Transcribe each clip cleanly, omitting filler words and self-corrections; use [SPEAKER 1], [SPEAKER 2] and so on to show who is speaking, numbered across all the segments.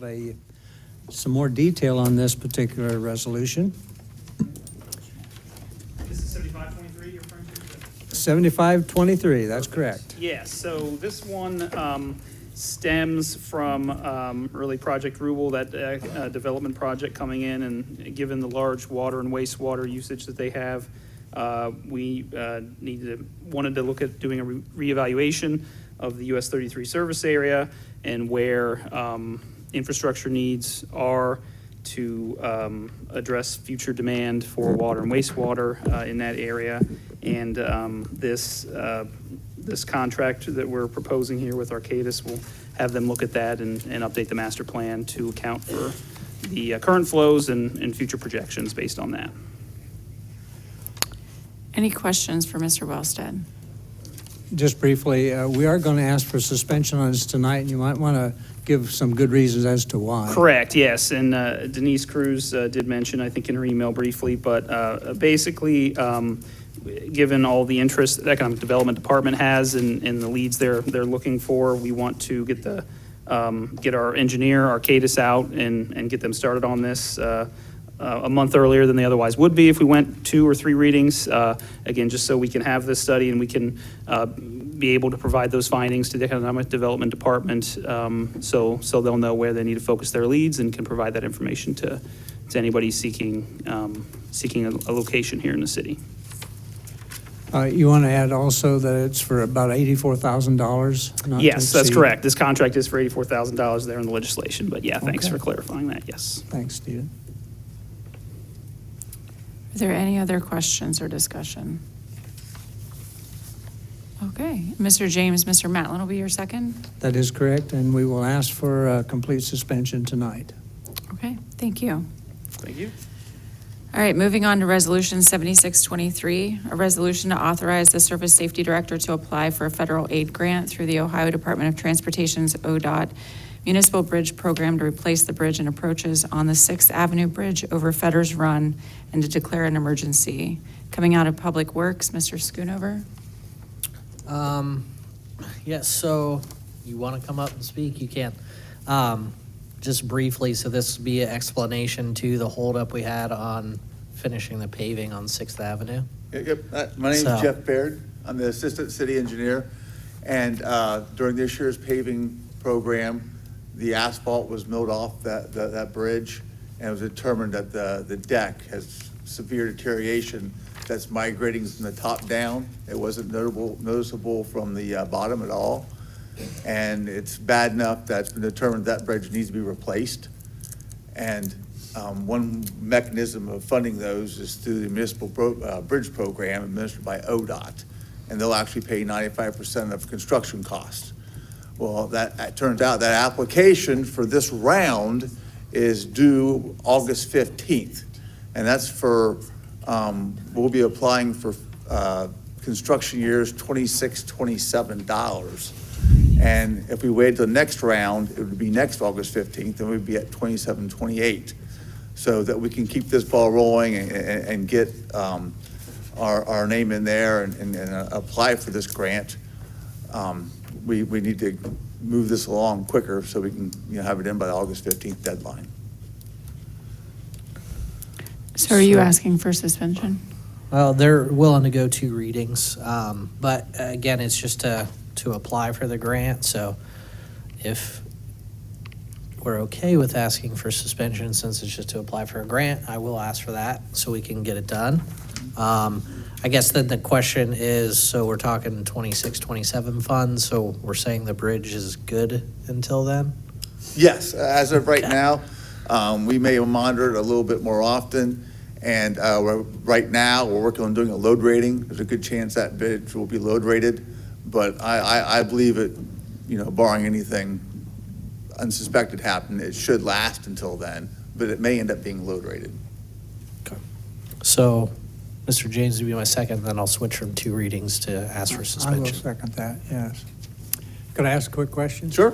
[SPEAKER 1] have some more detail on this particular resolution.
[SPEAKER 2] This is 7523 you're referring to?
[SPEAKER 1] 7523, that's correct.
[SPEAKER 2] Yes, so this one stems from early Project Rubel, that development project coming in, and given the large water and wastewater usage that they have, we wanted to look at doing a reevaluation of the US 33 service area and where infrastructure needs are to address future demand for water and wastewater in that area. And this contract that we're proposing here with Arcadis will have them look at that and update the master plan to account for the current flows and future projections based on that.
[SPEAKER 3] Any questions for Mr. Wellstead?
[SPEAKER 1] Just briefly, we are going to ask for suspension on this tonight, and you might want to give some good reasons as to why.
[SPEAKER 2] Correct, yes, and Denise Cruz did mention, I think in her email briefly, but basically, given all the interest the Economic Development Department has and the leads they're looking for, we want to get our engineer, Arcadis, out and get them started on this a month earlier than they otherwise would be if we went 2 or 3 readings. Again, just so we can have this study and we can be able to provide those findings to the Economic Development Department, so they'll know where they need to focus their leads and can provide that information to anybody seeking a location here in the city.
[SPEAKER 1] You want to add also that it's for about $84,000?
[SPEAKER 2] Yes, that's correct. This contract is for $84,000 there in the legislation, but yeah, thanks
[SPEAKER 1] Okay.
[SPEAKER 2] for clarifying that, yes.
[SPEAKER 1] Thanks, Stephen.
[SPEAKER 3] Are there any other questions or discussion? Okay, Mr. James, Mr. Matlin will be your second.
[SPEAKER 1] That is correct, and we will ask for a complete suspension tonight.
[SPEAKER 3] Okay, thank you.
[SPEAKER 2] Thank you.
[SPEAKER 3] All right, moving on to Resolution 7623, a resolution to authorize the Surface Safety Director to apply for a federal aid grant through the Ohio Department of Transportation's ODOT Municipal Bridge Program to replace the bridge and approaches on the 6th Avenue Bridge over Fetters Run and to declare an emergency. Coming out of Public Works, Mr. Schoonover.
[SPEAKER 4] Yes, so you want to come up and speak, you can. Just briefly, so this would be an explanation to the holdup we had on finishing the paving on 6th Avenue.
[SPEAKER 5] Yep. My name is Jeff Baird. I'm the Assistant City Engineer. And during this year's paving program, the asphalt was milled off that bridge, and it was determined that the deck has severe deterioration that's migrating from the top down. It wasn't noticeable from the bottom at all. And it's bad enough that it's been determined that bridge needs to be replaced. And one mechanism of funding those is through the municipal bridge program administered by ODOT. And they'll actually pay 95% of construction costs. Well, that turns out that application for this round is due August 15th. And that's for, we'll be applying for construction years $26-27. And if we wait till the next round, it would be next August 15th, and we'd be at 27-28. So that we can keep this ball rolling and get our name in there and apply for this grant. We need to move this along quicker so we can have it in by the August 15th deadline.
[SPEAKER 3] So are you asking for suspension?
[SPEAKER 4] Well, they're willing to go 2 readings, but again, it's just to apply for the grant. So if we're okay with asking for suspension, since it's just to apply for a grant, I will ask for that so we can get it done. I guess then the question is, so we're talking 26, 27 funds, so we're saying the bridge is good until then?
[SPEAKER 5] Yes, as of right now, we may monitor it a little bit more often. And right now, we're working on doing a load rating. There's a good chance that bridge will be load rated. But I believe it, barring anything unsuspected happen, it should last until then, but it may end up being load rated.
[SPEAKER 4] Okay. So, Mr. James would be my second, then I'll switch from 2 readings to ask for suspension.
[SPEAKER 1] I will second that, yes. Could I ask a quick question?
[SPEAKER 5] Sure.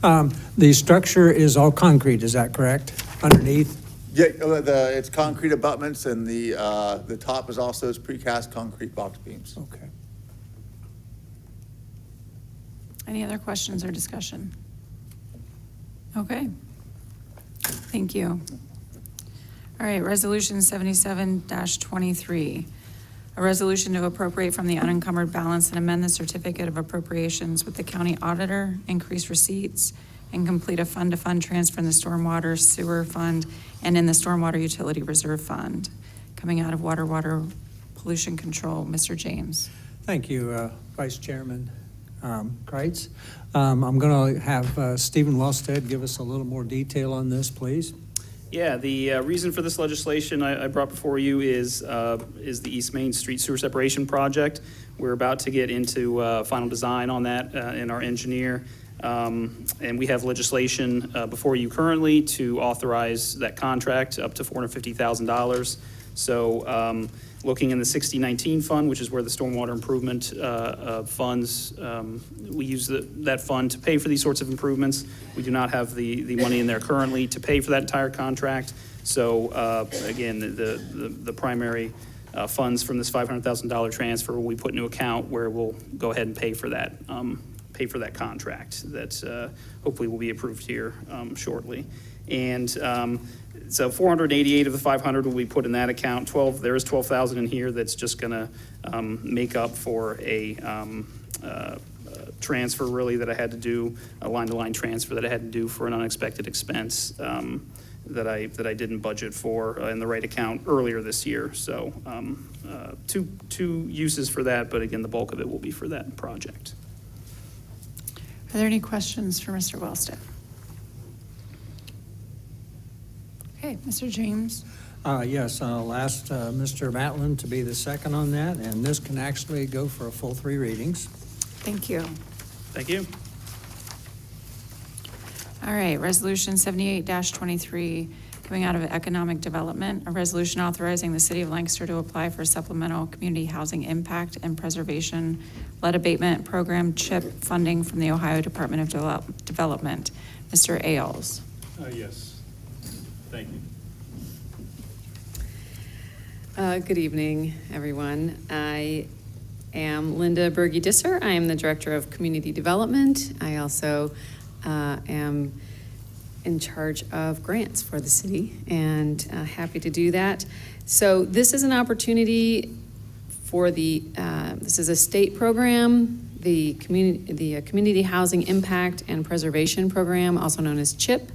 [SPEAKER 1] The structure is all concrete, is that correct? Underneath?
[SPEAKER 5] Yeah, it's concrete abutments, and the top is also precast concrete box beams.
[SPEAKER 1] Okay.
[SPEAKER 3] Any other questions or discussion? Okay, Thank you. All right, Resolution 77-23. A resolution to appropriate from the unencumbered balance and amend the certificate of appropriations with the county auditor, increase receipts, and complete a fund-to-fund transfer in the Stormwater Sewer Fund and in the Stormwater Utility Reserve Fund. Coming out of Water Pollution Control, Mr. James.
[SPEAKER 1] Thank you, Vice Chairman Kreitz. I'm going to have Stephen Wellstead give us a little more detail on this, please.
[SPEAKER 2] Yeah, the reason for this legislation I brought before you is the East Main Street Sewer Separation Project. We're about to get into final design on that in our engineer. And we have legislation before you currently to authorize that contract up to $450,000. So looking in the 6019 fund, which is where the stormwater improvement funds, we use that fund to pay for these sorts of improvements. We do not have the money in there currently to pay for that entire contract. So again, the primary funds from this $500,000 transfer will be put into account where we'll go ahead and pay for that contract that hopefully will be approved here shortly. And so 488 of the 500 will be put in that account. There is 12,000 in here that's just going to make up for a transfer really that I had to do, a line-to-line transfer that I had to do for an unexpected expense that I didn't budget for in the right account earlier this year. So two uses for that, but again, the bulk of it will be for that project.
[SPEAKER 3] Are there any questions for Mr. Wellstead? Okay, Mr. James.
[SPEAKER 1] Yes, I'll ask Mr. Matlin to be the second on that, and this can actually go for a full 3 readings.
[SPEAKER 3] Thank you.
[SPEAKER 2] Thank you.
[SPEAKER 3] All right, Resolution 78-23, coming out of Economic Development, a resolution authorizing the City of Lancaster to apply for supplemental community housing impact and preservation lead abatement program CHIP funding from the Ohio Department of Development. Mr. Ailes.
[SPEAKER 6] Yes. Thank you.
[SPEAKER 7] Good evening, everyone. I am Linda Berge-Disser. I am the Director of Community Development. I also am in charge of grants for the city, and happy to do that. So this is an opportunity for this is a state program, the Community Housing Impact and Preservation Program, also known as CHIP.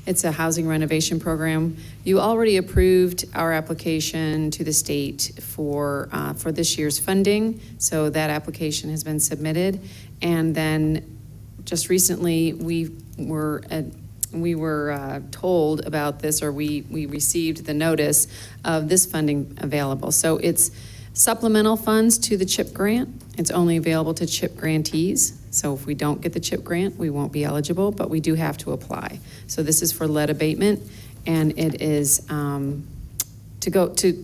[SPEAKER 7] It's a housing renovation program. You already approved our application to the state for this year's funding, so that application has been submitted. And then just recently, we were told about this, or we received the notice of this funding available. So it's supplemental funds to the CHIP grant. It's only available to CHIP grantees. So if we don't get the CHIP grant, we won't be eligible, but we do have to apply. So this is for lead abatement, and it is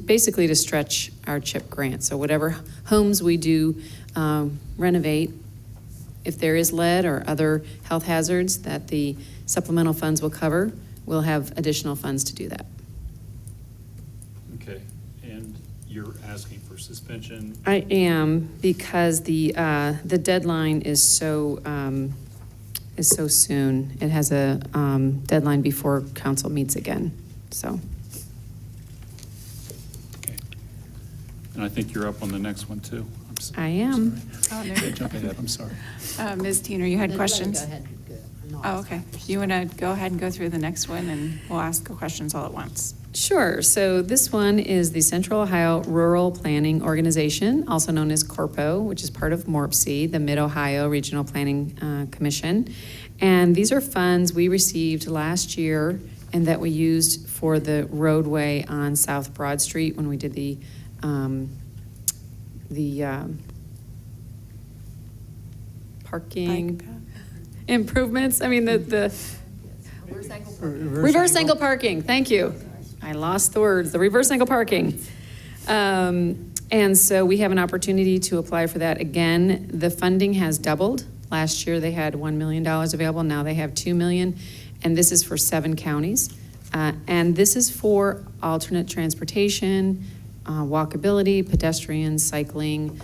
[SPEAKER 7] basically to stretch our CHIP grant. So whatever homes we do renovate, if there is lead or other health hazards that the supplemental funds will cover, we'll have additional funds to do that.
[SPEAKER 6] Okay, and you're asking for suspension?
[SPEAKER 7] I am, because the deadline is so soon. It has a deadline before council meets again, so.
[SPEAKER 6] Okay. And I think you're up on the next one, too.
[SPEAKER 7] I am.
[SPEAKER 3] Oh, no.
[SPEAKER 6] Jump ahead, I'm sorry.
[SPEAKER 3] Ms. Teener, you had questions?
[SPEAKER 8] Go ahead.
[SPEAKER 3] Oh, okay. You want to go ahead and go through the next one, and we'll ask the questions all at once.
[SPEAKER 7] Sure. So this one is the Central Ohio Rural Planning Organization, also known as CORPO, which is part of MORPC, the Mid-Ohio Regional Planning Commission. And these are funds we received last year and that we used for the roadway on South Broad Street when we did the parking improvements. I mean, the reverse angle parking. Thank you. I lost the words. The reverse angle parking. And so we have an opportunity to apply for that again. The funding has doubled. Last year they had $1 million available. Now they have $2 million. And this is for 7 counties. And this is for alternate transportation, walkability, pedestrians, cycling,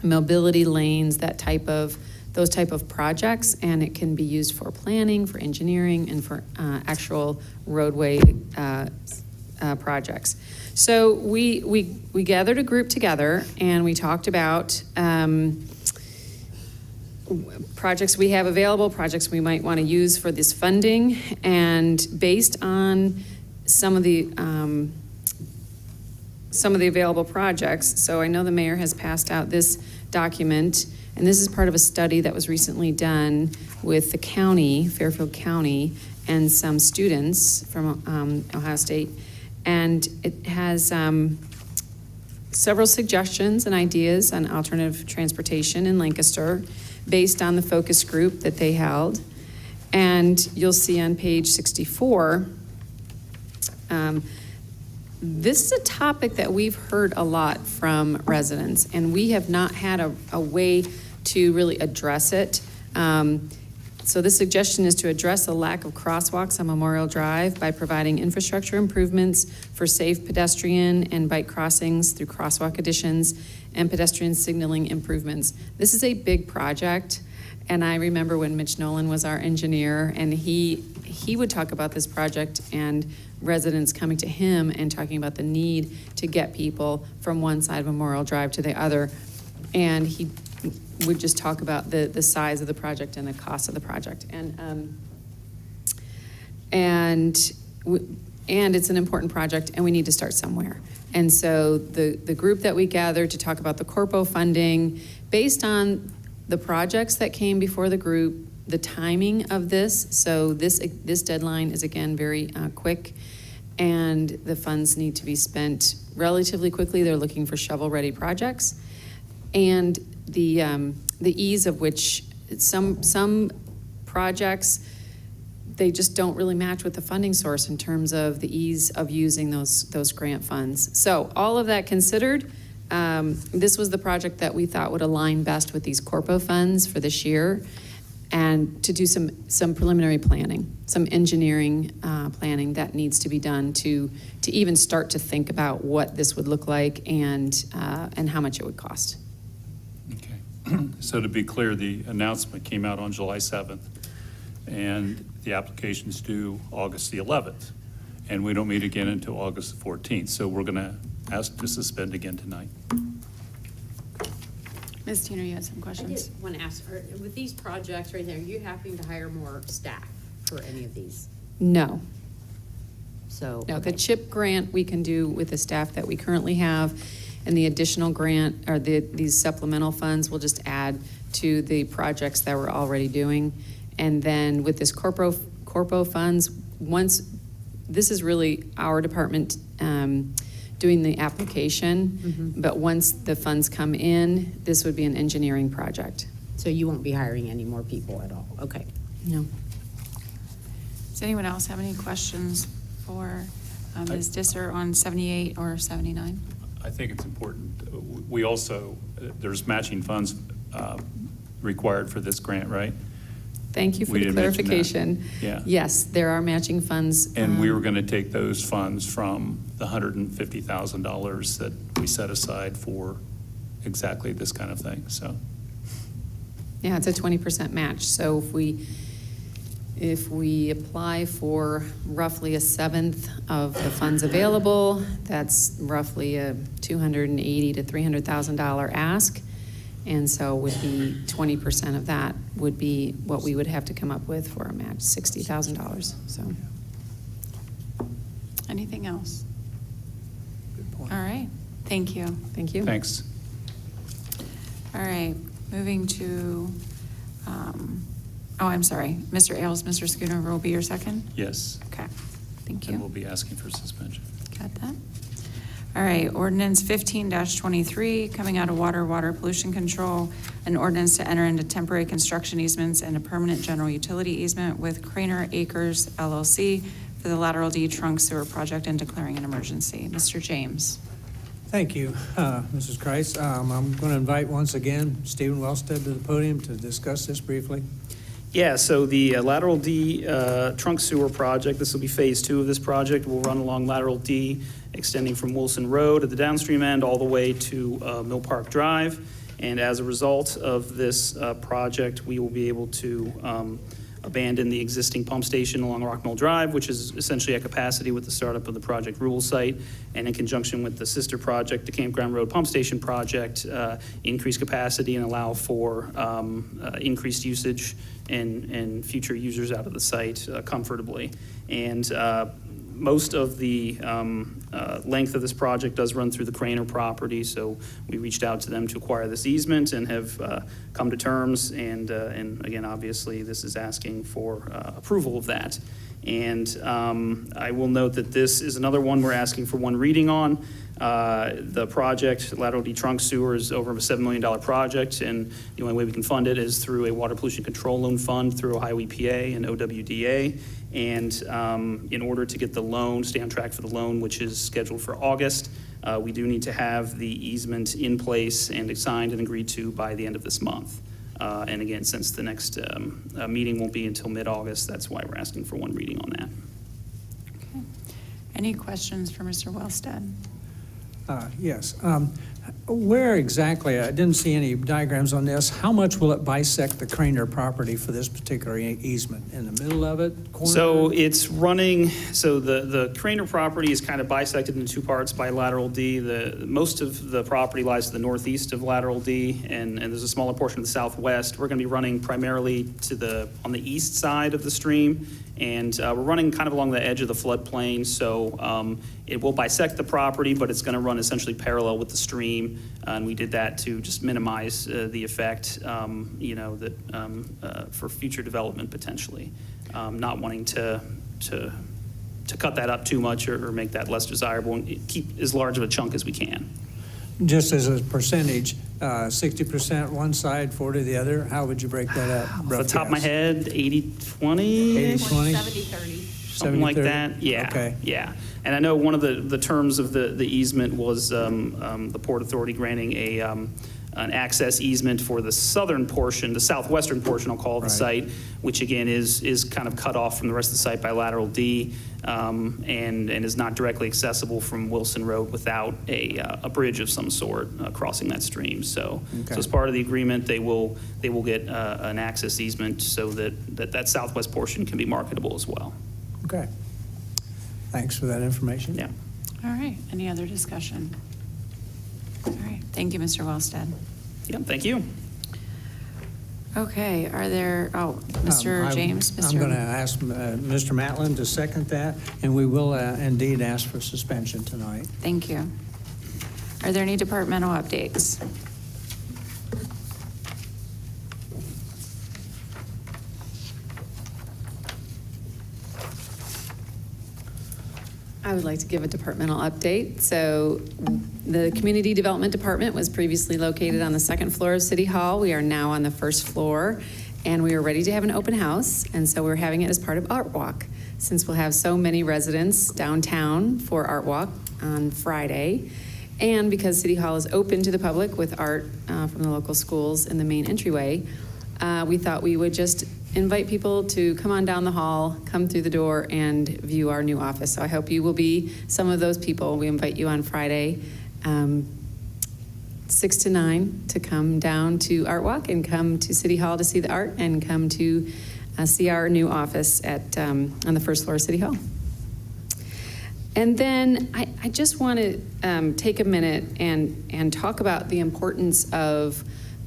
[SPEAKER 7] mobility lanes, that type of those type of projects, and it can be used for planning, for engineering, and for actual roadway projects. So we gathered a group together, and we talked about projects we have available, projects we might want to use for this funding, and based on some of the available projects. So I know the mayor has passed out this document, and this is part of a study that was recently done with the county, Fairfield County, and some students from Ohio State. And it has several suggestions and ideas on alternative transportation in Lancaster based on the focus group that they held. And you'll see on page 64, this is a topic that we've heard a lot from residents, and we have not had a way to really address it. So the suggestion is to address the lack of crosswalks on Memorial Drive by providing infrastructure improvements for safe pedestrian and bike crossings through crosswalk additions and pedestrian signaling improvements. This is a big project, and I remember when Mitch Nolan was our engineer, and he would talk about this project and residents coming to him and talking about the need to get people from one side of Memorial Drive to the other. And he would just talk about the size of the project and the cost of the project. And it's an important project, and we need to start somewhere. And so the group that we gathered to talk about the Corpo funding, based on the projects that came before the group, the timing of this, so this deadline is again very quick, and the funds need to be spent relatively quickly. They're looking for shovel-ready projects, and the ease of which some projects, they just don't really match with the funding source in terms of the ease of using those grant funds. So all of that considered, this was the project that we thought would align best with these Corpo funds for this year, and to do some preliminary planning, some engineering planning that needs to be done to even start to think about what this would look like and how much it would cost.
[SPEAKER 6] Okay. So to be clear, the announcement came out on July 7th, and the application's due August the 11th, and we don't meet again until August the 14th. So we're going to ask to suspend again tonight.
[SPEAKER 3] Ms. Teener, you had some
[SPEAKER 8] I
[SPEAKER 3] questions?
[SPEAKER 8] did want to ask, with these projects right there, are you having to hire more staff for any of these?
[SPEAKER 7] No.
[SPEAKER 8] So.
[SPEAKER 7] No, the
[SPEAKER 8] okay.
[SPEAKER 7] CHIP grant we can do with the staff that we currently have, and the additional grant, or these supplemental funds, we'll just add to the projects that we're already doing. And then with this Corpo funds, this is really our department doing the application, but once the funds come in, this would be an engineering project.
[SPEAKER 8] So you won't be hiring any more people at all? Okay.
[SPEAKER 7] No.
[SPEAKER 3] Does anyone else have any questions for Ms. Disser on 78 or 79?
[SPEAKER 6] I think it's important. We also, there's matching funds required for this grant, right?
[SPEAKER 7] Thank you for
[SPEAKER 6] We
[SPEAKER 7] the
[SPEAKER 6] didn't mention that.
[SPEAKER 7] clarification.
[SPEAKER 6] Yeah.
[SPEAKER 7] Yes, there are matching funds.
[SPEAKER 6] And we were going to take those funds from the $150,000 that we set aside for exactly this kind of thing, so.
[SPEAKER 7] Yeah, it's a 20% match. So if we apply for roughly a seventh of the funds available, that's roughly a $280,000 to $300,000 ask. And so with the 20% of that would be what we would have to come up with for a match, $60,000. So.
[SPEAKER 3] Anything else?
[SPEAKER 1] Good point.
[SPEAKER 3] All right, thank you.
[SPEAKER 7] Thank you.
[SPEAKER 6] Thanks.
[SPEAKER 3] All right, moving to, I'm sorry, Mr. Ailes, Mr. Schoonover will be your second?
[SPEAKER 6] Yes.
[SPEAKER 3] Okay, thank
[SPEAKER 6] And we'll
[SPEAKER 3] you.
[SPEAKER 6] be asking for suspension.
[SPEAKER 3] Got that? All right, ordinance 15-23, coming out of water pollution control, an ordinance to enter into temporary construction easements and a permanent general utility easement with Craner Acres LLC for the lateral D trunk sewer project and declaring an emergency. Mr. James.
[SPEAKER 1] Thank you, Mrs. Kreitz. I'm going to invite once again Stephen Wellstead to the podium to discuss this briefly.
[SPEAKER 2] Yeah, so the lateral D trunk sewer project, this will be phase 2 of this project. We'll run along lateral D, extending from Wilson Road at the downstream end all the way to Mill Park Drive. And as a result of this project, we will be able to abandon the existing pump station along Rockmill Drive, which is essentially at capacity with the startup of the Project Rural site, and in conjunction with the sister project, the Campground Road Pump Station project, increase capacity and allow for increased usage and future users out of the site comfortably. And most of the length of this project does run through the Craner property, so we reached out to them to acquire this easement and have come to terms, and again, obviously, this is asking for approval of that. And I will note that this is another one we're asking for one reading on. The project, lateral D trunk sewer, is over a $7 million project, and the only way we can fund it is through a water pollution control loan fund through Ohio EPA and OWDA. And in order to get the loan, stay on track for the loan, which is scheduled for August, we do need to have the easement in place and signed and agreed to by the end of this month. And again, since the next meeting won't be until mid-August, that's why we're asking for one reading on that.
[SPEAKER 3] Okay. Any questions for Mr. Wellstead?
[SPEAKER 1] Yes. Where exactly, I didn't see any diagrams on this, how much will it bisect the Craner property for this particular easement? In the middle of it, corner?
[SPEAKER 2] So it's running, so the Craner property is kind of bisected into two parts by lateral D. Most of the property lies to the northeast of lateral D, and there's a smaller portion of the southwest. We're going to be running primarily on the east side of the stream, and we're running kind of along the edge of the floodplain, so it will bisect the property, but it's going to run essentially parallel with the stream, and we did that to just minimize the effect, for future development potentially. Not wanting to cut that up too much or make that less desirable, and keep as large of a chunk as we can.
[SPEAKER 1] Just as a percentage, 60% one side, 40 the other, how would you break that up?
[SPEAKER 2] Off the top of my head, 80-20?
[SPEAKER 1] 80-20?
[SPEAKER 8] 70-30.
[SPEAKER 2] Something like
[SPEAKER 1] 70-30?
[SPEAKER 2] that, yeah.
[SPEAKER 1] Okay.
[SPEAKER 2] Yeah, and I know one of the terms of the easement was the Port Authority granting an access easement for the southern portion, the southwestern portion, I'll call it, the
[SPEAKER 1] Right.
[SPEAKER 2] site, which again is kind of cut off from the rest of the site by lateral D, and is not directly accessible from Wilson Road without a bridge of some sort crossing that stream. So
[SPEAKER 1] Okay.
[SPEAKER 2] as part of the agreement, they will get an access easement so that southwest portion can be marketable as well.
[SPEAKER 1] Okay. Thanks for that information.
[SPEAKER 2] Yeah.
[SPEAKER 3] All right, any other discussion? All right, thank you, Mr. Wellstead.
[SPEAKER 2] Yeah, thank you.
[SPEAKER 3] Okay, are there, Mr. James?
[SPEAKER 1] I'm going to ask Mr. Matlin to second that, and we will indeed ask for suspension tonight.
[SPEAKER 3] Thank you. Are there any departmental updates?
[SPEAKER 7] I would like to give a departmental update. So the Community Development Department was previously located on the second floor of City Hall. We are now on the first floor, and we are ready to have an open house. And so we're having it as part of Art Walk, since we'll have so many residents downtown for Art Walk on Friday. And because City Hall is open to the public with art from the local schools in the main entryway, we thought we would just invite people to come on down the hall, come through the door, and view our new office. So I hope you will be some of those people. We invite you on Friday, 6 to 9, to come down to Art Walk and come to City Hall to see the art and come to see our new office on the first floor of City Hall. And then I just want to take a minute and talk about the importance of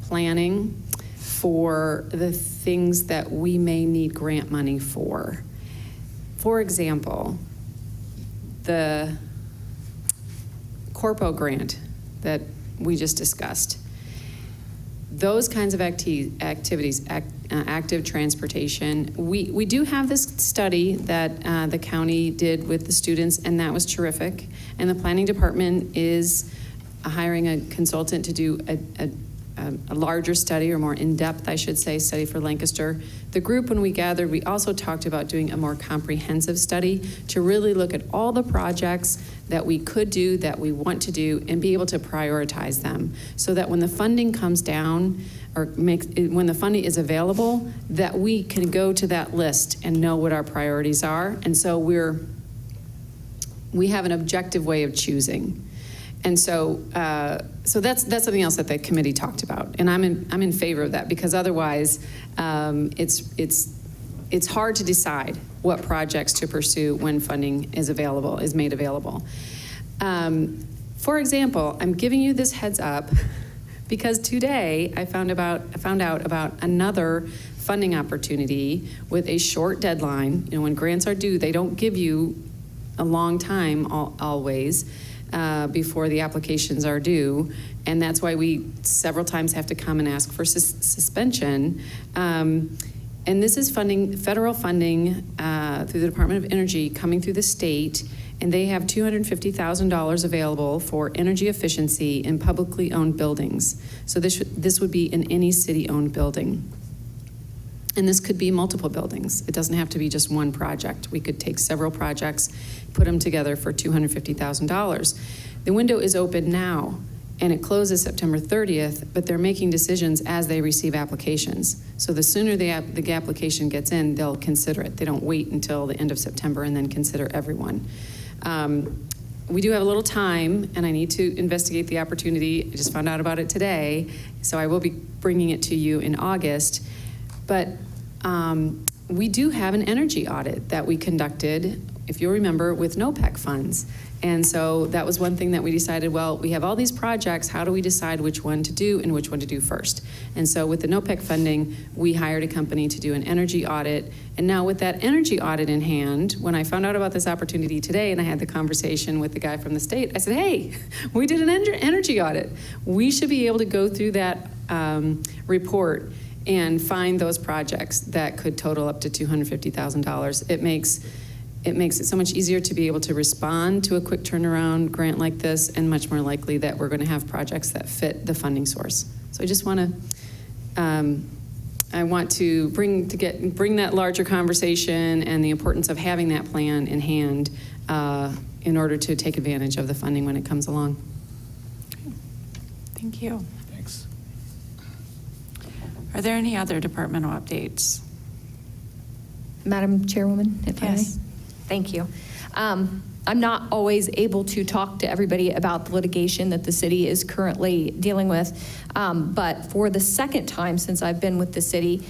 [SPEAKER 7] planning for the things that we may need grant money for. For example, the Corpo grant that we just discussed. Those kinds of activities, active transportation, we do have this study that the county did with the students, and that was terrific. And the planning department is hiring a consultant to do a larger study, or more in-depth, I should say, study for Lancaster. The group, when we gathered, we also talked about doing a more comprehensive study to really look at all the projects that we could do, that we want to do, and be able to prioritize them, so that when the funding comes down, or when the funding is available, that we can go to that list and know what our priorities are. And so we have an objective way of choosing. And so, so that's something else that the committee talked about, and I'm in favor of that, because otherwise, it's hard to decide what projects to pursue when funding is made available. For example, I'm giving you this heads up because today I found out about another funding opportunity with a short deadline. You know, when grants are due, they don't give you a long time always before the applications are due, and that's why we several times have to come and ask for suspension. And this is funding, federal funding through the Department of Energy coming through the state, and they have $250,000 available for energy efficiency in publicly owned buildings. So this would be in any city-owned building. And this could be multiple buildings. It doesn't have to be just one project. We could take several projects, put them together for $250,000. The window is open now, and it closes September 30th, but they're making decisions as they receive applications. So the sooner the application gets in, they'll consider it. They don't wait until the end of September and then consider everyone. We do have a little time, and I need to investigate the opportunity. I just found out about it today, so I will be bringing it to you in August. But we do have an energy audit that we conducted, if you'll remember, with NOPEC funds. And so that was one thing that we decided, well, we have all these projects, how do we decide which one to do and which one to do first? And so with the NOPEC funding, we hired a company to do an energy audit. And now with that energy audit in hand, when I found out about this opportunity today and I had the conversation with the guy from the state, I said, hey, we did an energy audit. We should be able to go through that report and find those projects that could total up to $250,000. It makes it so much easier to be able to respond to a quick turnaround grant like this, and much more likely that we're going to have projects that fit the funding source. So I just want to, I want to bring that larger conversation and the importance of having that plan in hand in order to take advantage of the funding when it comes along.
[SPEAKER 3] Thank you.
[SPEAKER 6] Thanks.
[SPEAKER 3] Are there any other departmental updates?
[SPEAKER 9] Madam Chairwoman, if I may?
[SPEAKER 3] Yes.
[SPEAKER 9] Thank you. I'm not always able to talk to everybody about the litigation that the city is currently dealing with, but for the second time since I've been with the city,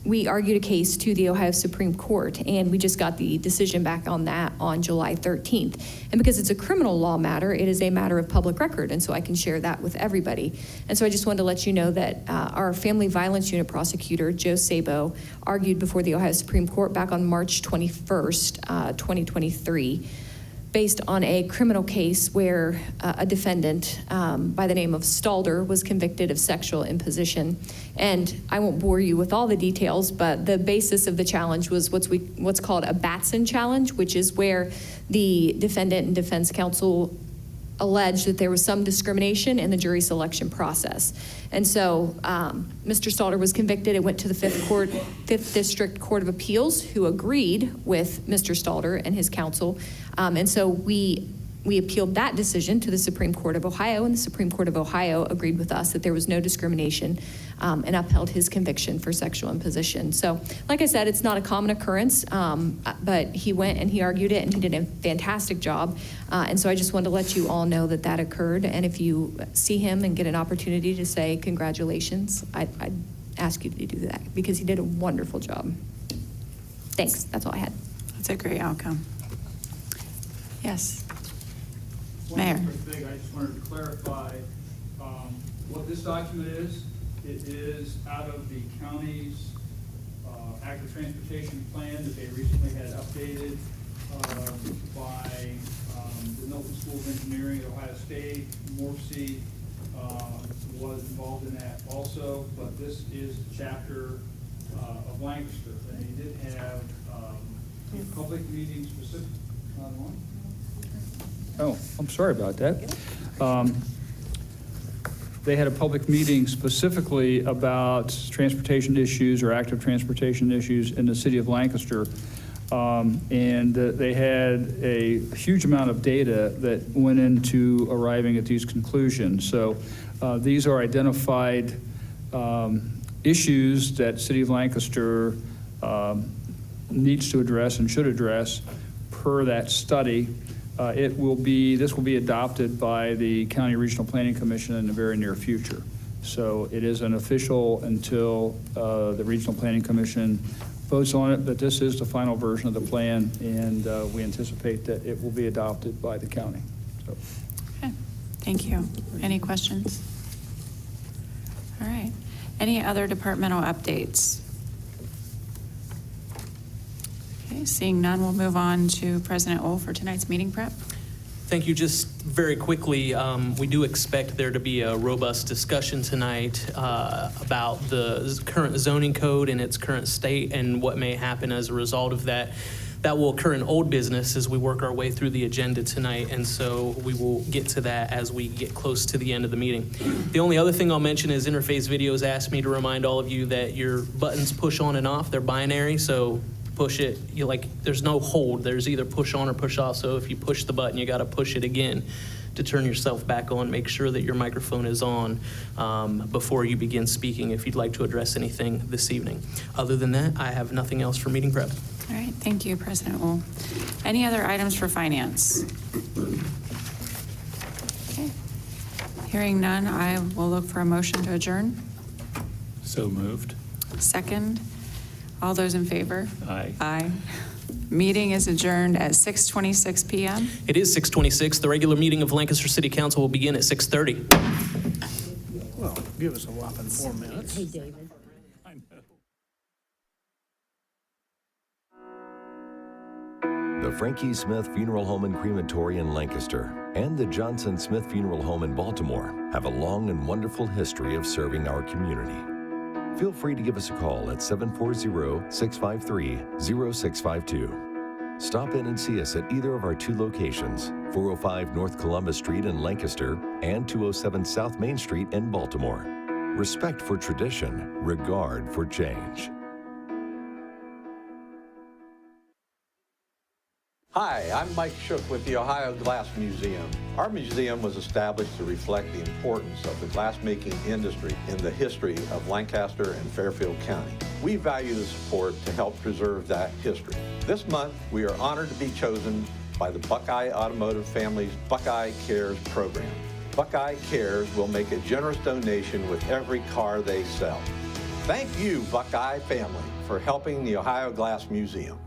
[SPEAKER 9] we argued a case to the Ohio Supreme Court, and we just got the decision back on that on July 13th. And because it's a criminal law matter, it is a matter of public record, and so I can share that with everybody. And so I just wanted to let you know that our Family Violence Unit prosecutor, Joe Sabo, argued before the Ohio Supreme Court back on March 21st, 2023, based on a criminal case where a defendant by the name of Stalder was convicted of sexual imposition. And I won't bore you with all the details, but the basis of the challenge was what's called a Batson challenge, which is where the defendant and defense counsel alleged that there was some discrimination in the jury selection process. And so Mr. Stalder was convicted. It went to the Fifth District Court of Appeals, who agreed with Mr. Stalder and his counsel. And so we appealed that decision to the Supreme Court of Ohio, and the Supreme Court of Ohio agreed with us that there was no discrimination and upheld his conviction for sexual imposition. So, like I said, it's not a common occurrence, but he went and he argued it, and he did a fantastic job. And so I just wanted to let you all know that that occurred. And if you see him and get an opportunity to say congratulations, I'd ask you to do that, because he did a wonderful job. Thanks. That's all I had.
[SPEAKER 3] That's a great outcome. Yes.
[SPEAKER 10] One quick thing, I just wanted to clarify what this document is. It is out of the county's active transportation plan that they recently had updated by the Milton School of Engineering at Ohio State. Morpsey was involved in that also, but this is the chapter of Lancaster. And they did have a public meeting specific on one. Oh, I'm sorry about that. They had a public meeting specifically about transportation issues or active transportation issues in the city of Lancaster. And they had a huge amount of data that went into arriving at these conclusions. So these are identified issues that City of Lancaster needs to address and should address per that study. This will be adopted by the County Regional Planning Commission in the very near future. So it isn't official until the Regional Planning Commission votes on it, but this is the final version of the plan, and we anticipate that it will be adopted by the county. So.
[SPEAKER 3] Okay, thank you. Any questions? All right. Any other departmental updates? Okay, seeing none, we'll move on to President Ohl for tonight's meeting prep.
[SPEAKER 11] Thank you. Just very quickly, we do expect there to be a robust discussion tonight about the current zoning code and its current state and what may happen as a result of that. That will occur in old business as we work our way through the agenda tonight, and so we will get to that as we get close to the end of the meeting. The only other thing I'll mention is Interface Videos asked me to remind all of you that your buttons push on and off. They're binary, so push it, there's no hold. There's either push on or push off, so if you push the button, you got to push it again to turn yourself back on. Make sure that your microphone is on before you begin speaking if you'd like to address anything this evening. Other than that, I have nothing else for meeting prep.
[SPEAKER 3] All right, thank you, President Ohl. Any other items for finance? Okay. Hearing none, I will look for a motion to adjourn.
[SPEAKER 6] So moved.
[SPEAKER 3] Second. All those in favor?
[SPEAKER 6] Aye.
[SPEAKER 3] Aye. Meeting is adjourned at 6:26 p.m.
[SPEAKER 11] It is 6:26. The regular meeting of Lancaster City Council will begin at 6:30.
[SPEAKER 1] Well, give us a whopping 4 minutes.
[SPEAKER 8] Hey, David.
[SPEAKER 12] The Frankie Smith Funeral Home and Crematory in Lancaster and the Johnson Smith Funeral Home in Baltimore have a long and wonderful history of serving our community. Feel free to give us a call at 740-653-0652. Stop in and see us at either of our two locations, 405 North Columbus Street in Lancaster and 207 South Main Street in Baltimore. Respect for tradition, regard for change.
[SPEAKER 13] Hi, I'm Mike Shook with the Ohio Glass Museum. Our museum was established to reflect the importance of the glassmaking industry in the history of Lancaster and Fairfield County. We value the support to help preserve that history. This month, we are honored to be chosen by the Buckeye Automotive Family's Buckeye Cares program. Buckeye Cares will make a generous donation with every car they sell. Thank you, Buckeye family, for helping the Ohio Glass Museum.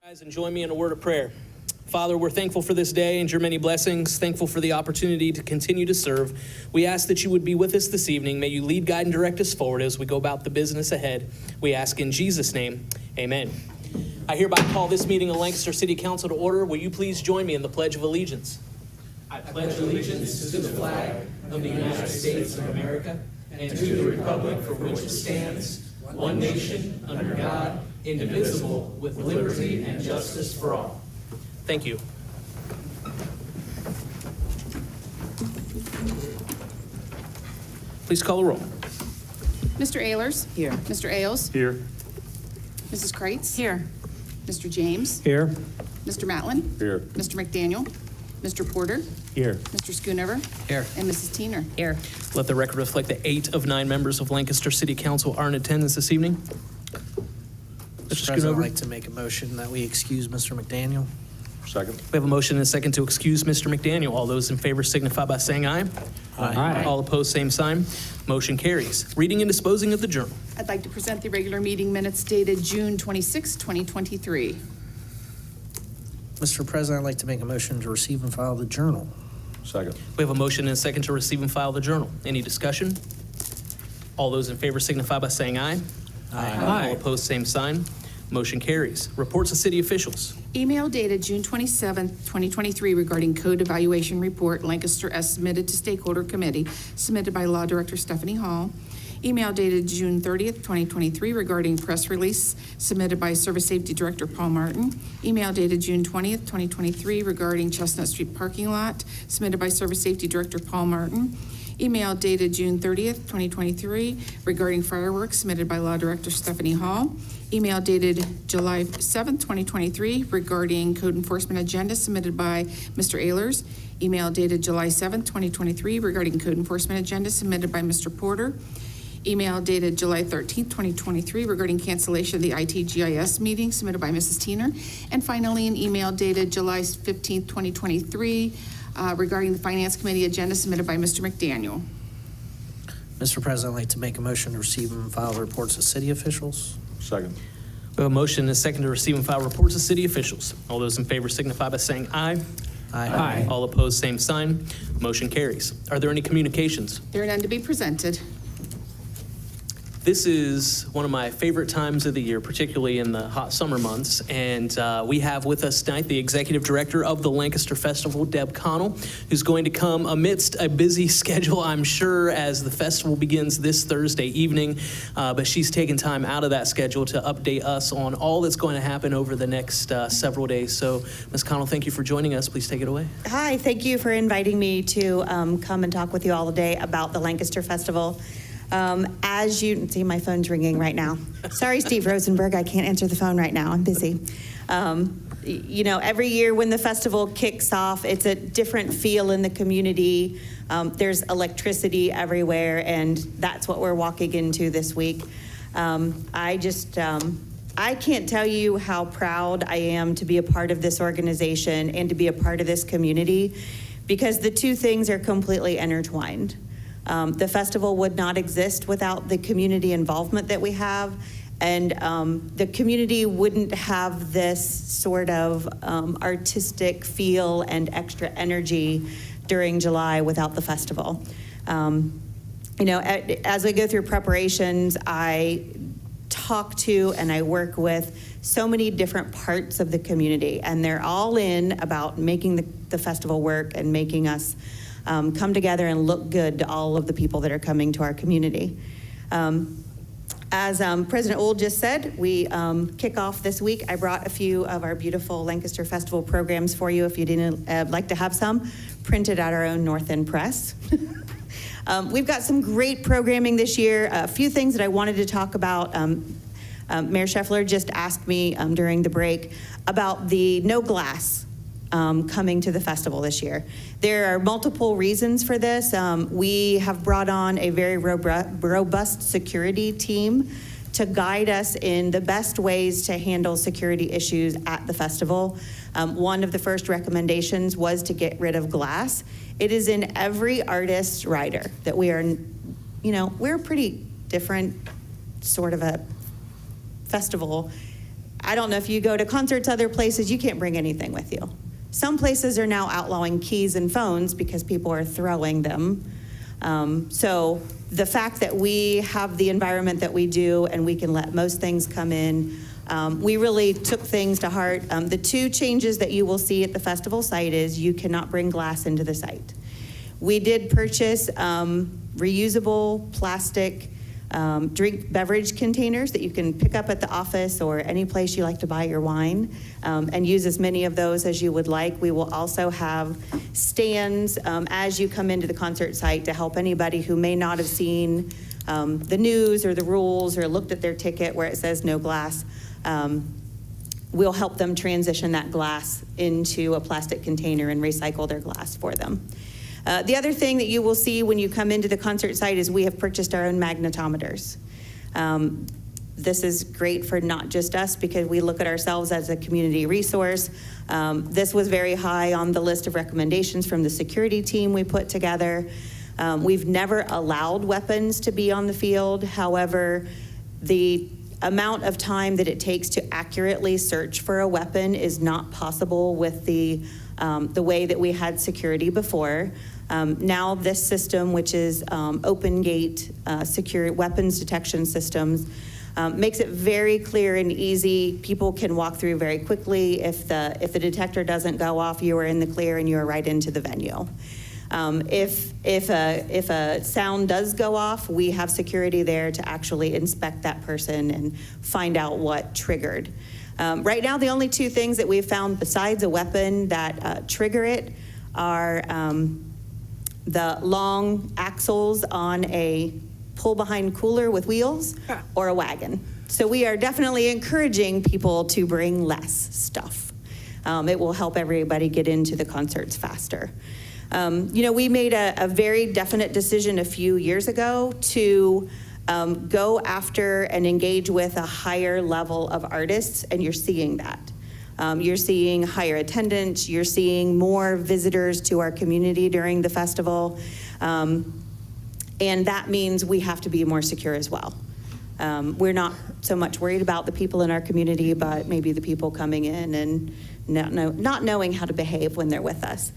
[SPEAKER 11] Guys, and join me in a word of prayer. Father, we're thankful for this day and your many blessings, thankful for the opportunity to continue to serve. We ask that you would be with us this evening. May you lead, guide, and direct us forward as we go about the business ahead. We ask in Jesus' name, amen. I hereby call this meeting of Lancaster City Council to order. Will you please join me in the Pledge of Allegiance? I pledge allegiance to the flag of the United States of America and to the republic for which it stands, one nation, under God, indivisible, with liberty and justice for all. Thank you. Please call the roll.
[SPEAKER 14] Mr. Ehlers?
[SPEAKER 3] Here.
[SPEAKER 14] Mr. Ailes?
[SPEAKER 6] Here.
[SPEAKER 14] Mrs. Kreitz?
[SPEAKER 3] Here.
[SPEAKER 14] Mr. James?
[SPEAKER 1] Here?
[SPEAKER 14] Mr. Matlin?
[SPEAKER 6] Here.
[SPEAKER 14] Mr. McDaniel? Mr. Porter?
[SPEAKER 1] Here.
[SPEAKER 14] Mr. Schoonover?
[SPEAKER 4] Here.
[SPEAKER 14] And Mrs. Teener?
[SPEAKER 3] Here.
[SPEAKER 11] Let the record reflect that 8 of 9 members of Lancaster City Council are in attendance this evening.
[SPEAKER 4] Mr.
[SPEAKER 11] Mr.
[SPEAKER 4] President, I'd
[SPEAKER 11] Schoonover?
[SPEAKER 4] like to make a motion that we excuse Mr. McDaniel.
[SPEAKER 13] Second.
[SPEAKER 11] We have a motion and a second to excuse Mr. McDaniel. All those in favor signify by saying aye.
[SPEAKER 1] Aye.
[SPEAKER 11] All opposed, same sign. Motion carries. Reading and disposing of the journal.
[SPEAKER 14] I'd like to present the regular meeting minutes dated June 26, 2023.
[SPEAKER 4] Mr. President, I'd like to make a motion to receive and file the journal.
[SPEAKER 13] Second.
[SPEAKER 11] We have a motion and a second to receive and file the journal. Any discussion? All those in favor signify by saying aye.
[SPEAKER 1] Aye.
[SPEAKER 11] All opposed, same sign. Motion carries. Reports of city officials.
[SPEAKER 14] Email dated June 27, 2023 regarding code evaluation report Lancaster as submitted to stakeholder committee, submitted by Law Director Stephanie Hall. Email dated June 30th, 2023 regarding press release submitted by Service Safety Director Paul Martin. Email dated June 20th, 2023 regarding Chestnut Street parking lot submitted by Service Safety Director Paul Martin. Email dated June 30th, 2023 regarding fireworks submitted by Law Director Stephanie Hall. Email dated July 7th, 2023 regarding code enforcement agenda submitted by Mr. Ehlers. Email dated July 7th, 2023 regarding code enforcement agenda submitted by Mr. Porter. Email dated July 13th, 2023 regarding cancellation of the ITGIS meeting submitted by Mrs. Teener. And finally, an email dated July 15th, 2023 regarding the Finance Committee agenda submitted by Mr. McDaniel.
[SPEAKER 4] Mr. President, I'd like to make a motion to receive and file the reports of city officials.
[SPEAKER 13] Second.
[SPEAKER 11] We have a motion and a second to receive and file reports of city officials. All those in favor signify by saying aye.
[SPEAKER 1] Aye.
[SPEAKER 11] All opposed, same sign. Motion carries. Are there any communications?
[SPEAKER 14] There are none to be presented.
[SPEAKER 11] This is one of my favorite times of the year, particularly in the hot summer months. And we have with us tonight the executive director of the Lancaster Festival, Deb Connell, who's going to come amidst a busy schedule, I'm sure, as the festival begins this Thursday evening. But she's taken time out of that schedule to update us on all that's going to happen over the next several days. So, Ms. Connell, thank you for joining us. Please take it away.
[SPEAKER 15] Hi, thank you for inviting me to come and talk with you all today about the Lancaster Festival. As you see, my phone's ringing right now. Sorry, Steve Rosenberg, I can't answer the phone right now. I'm busy. You know, every year when the festival kicks off, it's a different feel in the community. There's electricity everywhere, and that's what we're walking into this week. I can't tell you how proud I am to be a part of this organization and to be a part of this community, because the two things are completely intertwined. The festival would not exist without the community involvement that we have, and the community wouldn't have this sort of artistic feel and extra energy during July without the festival. You know, as I go through preparations, I talk to and I work with so many different parts of the community, and they're all in about making the festival work and making us come together and look good to all of the people that are coming to our community. As President Old just said, we kick off this week. I brought a few of our beautiful Lancaster Festival programs for you if you didn't like to have some, printed at our own North End Press. We've got some great programming this year. A few things that I wanted to talk about. Mayor Scheffler just asked me during the break about the no glass coming to the festival this year. There are multiple reasons for this. We have brought on a very robust security team to guide us in the best ways to handle security issues at the festival. One of the first recommendations was to get rid of glass. It is in every artist's rider that we are, you know, we're a pretty different sort of a festival. I don't know if you go to concerts other places, you can't bring anything with you. Some places are now outlawing keys and phones because people are throwing them. So the fact that we have the environment that we do and we can let most things come in We really took things to heart. The two changes that you will see at the festival site is you cannot bring glass into the site. We did purchase reusable plastic beverage containers that you can pick up at the office or any place you like to buy your wine, and use as many of those as you would like. We will also have stands as you come into the concert site to help anybody who may not have seen the news or the rules or looked at their ticket where it says no glass. We'll help them transition that glass into a plastic container and recycle their glass for them. The other thing that you will see when you come into the concert site is we have purchased our own magnetometers. This is great for not just us because we look at ourselves as a community resource. This was very high on the list of recommendations from the security team we put together. We've never allowed weapons to be on the field. However, the amount of time that it takes to accurately search for a weapon is not possible with the way that we had security before. Now this system, which is open gate secure weapons detection systems, makes it very clear and easy. People can walk through very quickly. If the detector doesn't go off, you are in the clear and you are right into the venue. If a sound does go off, we have security there to actually inspect that person and find out what triggered. Right now, the only two things that we've found besides a weapon that trigger it are the long axles on a pull-behind cooler with wheels or a wagon. So we are definitely encouraging people to bring less stuff. It will help everybody get into the concerts faster. We made a very definite decision a few years ago to go after and engage with a higher level of artists, and you're seeing that. You're seeing higher attendance, you're seeing more visitors to our community during the festival, and that means we have to be more secure as well. We're not so much worried about the people in our community, but maybe the people coming in and not knowing how to behave when they're with us.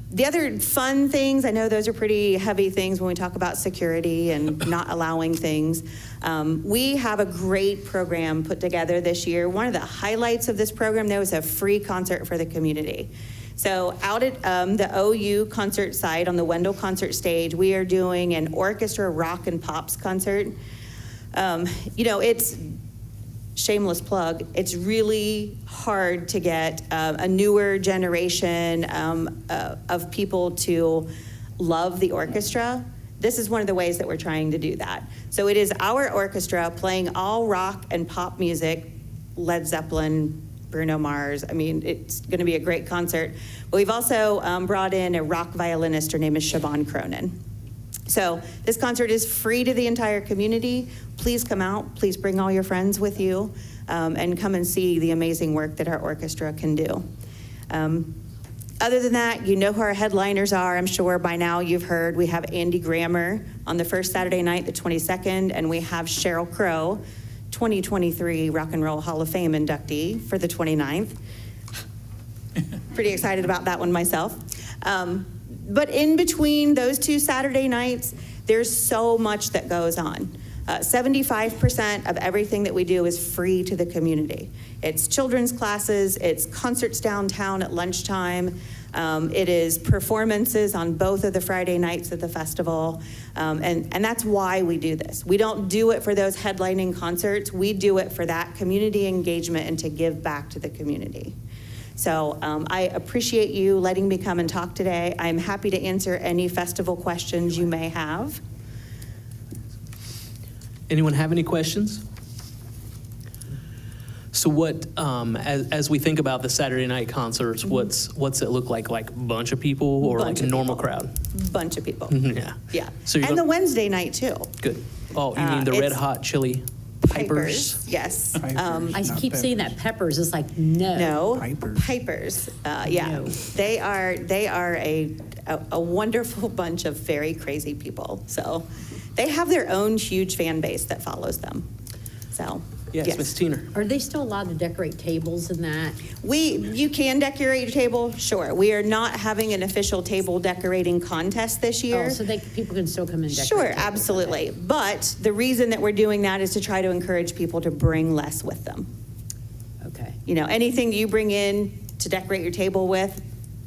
[SPEAKER 15] The other fun things, I know those are pretty heavy things when we talk about security and not allowing things. We have a great program put together this year. One of the highlights of this program, there was a free concert for the community. So out at the OU concert site on the Wendell concert stage, we are doing an orchestra rock and pops concert. It's shameless plug, it's really hard to get a newer generation of people to love the orchestra. This is one of the ways that we're trying to do that. So it is our orchestra playing all rock and pop music, Led Zeppelin, Bruno Mars. I mean, it's going to be a great concert. But we've also brought in a rock violinist. Her name is Siobhan Cronin. So this concert is free to the entire community. Please come out. Please bring all your friends with you and come and see the amazing work that our orchestra can do. Other than that, you know who our headliners are. I'm sure by now you've heard we have Andy Grammer on the first Saturday night, the 22nd, and we have Sheryl Crow, 2023 Rock and Roll Hall of Fame inductee for the 29th. Pretty excited about that one myself. But in between those two Saturday nights, there's so much that goes on. 75% of everything that we do is free to the community. It's children's classes, it's concerts downtown at lunchtime, it is performances on both of the Friday nights of the festival, and that's why we do this. We don't do it for those headlining concerts, we do it for that community engagement and to give back to the community. So I appreciate you letting me come and talk today. I'm happy to answer any festival questions you may have.
[SPEAKER 11] Anyone have any questions? So what, as we think about the Saturday night concerts, what's it look like? Like a bunch of people or like a normal crowd?
[SPEAKER 15] Bunch of people.
[SPEAKER 11] Yeah.
[SPEAKER 15] Yeah.
[SPEAKER 11] So
[SPEAKER 15] and the Wednesday night too.
[SPEAKER 11] Good. Oh, you mean the Red
[SPEAKER 15] it's
[SPEAKER 11] Hot Chili Pipers?
[SPEAKER 15] Yes.
[SPEAKER 8] I keep saying that peppers. It's like, no.
[SPEAKER 15] Pipers. Yeah.
[SPEAKER 8] No.
[SPEAKER 15] They are a wonderful bunch of very crazy people. So they have their own huge fan base that follows them. So
[SPEAKER 11] Yes,
[SPEAKER 15] Yes.
[SPEAKER 11] Ms. Teener.
[SPEAKER 8] Are they still allowed to decorate tables and that?
[SPEAKER 15] You can decorate your table, sure. We are not having an official table decorating contest this year.
[SPEAKER 8] Oh, so people can still come and decorate
[SPEAKER 15] Sure,
[SPEAKER 8] tables,
[SPEAKER 15] absolutely.
[SPEAKER 8] okay.
[SPEAKER 15] But the reason that we're doing that is to try to encourage people to bring less with them.
[SPEAKER 8] Okay.
[SPEAKER 15] You know, anything you bring in to decorate your table with,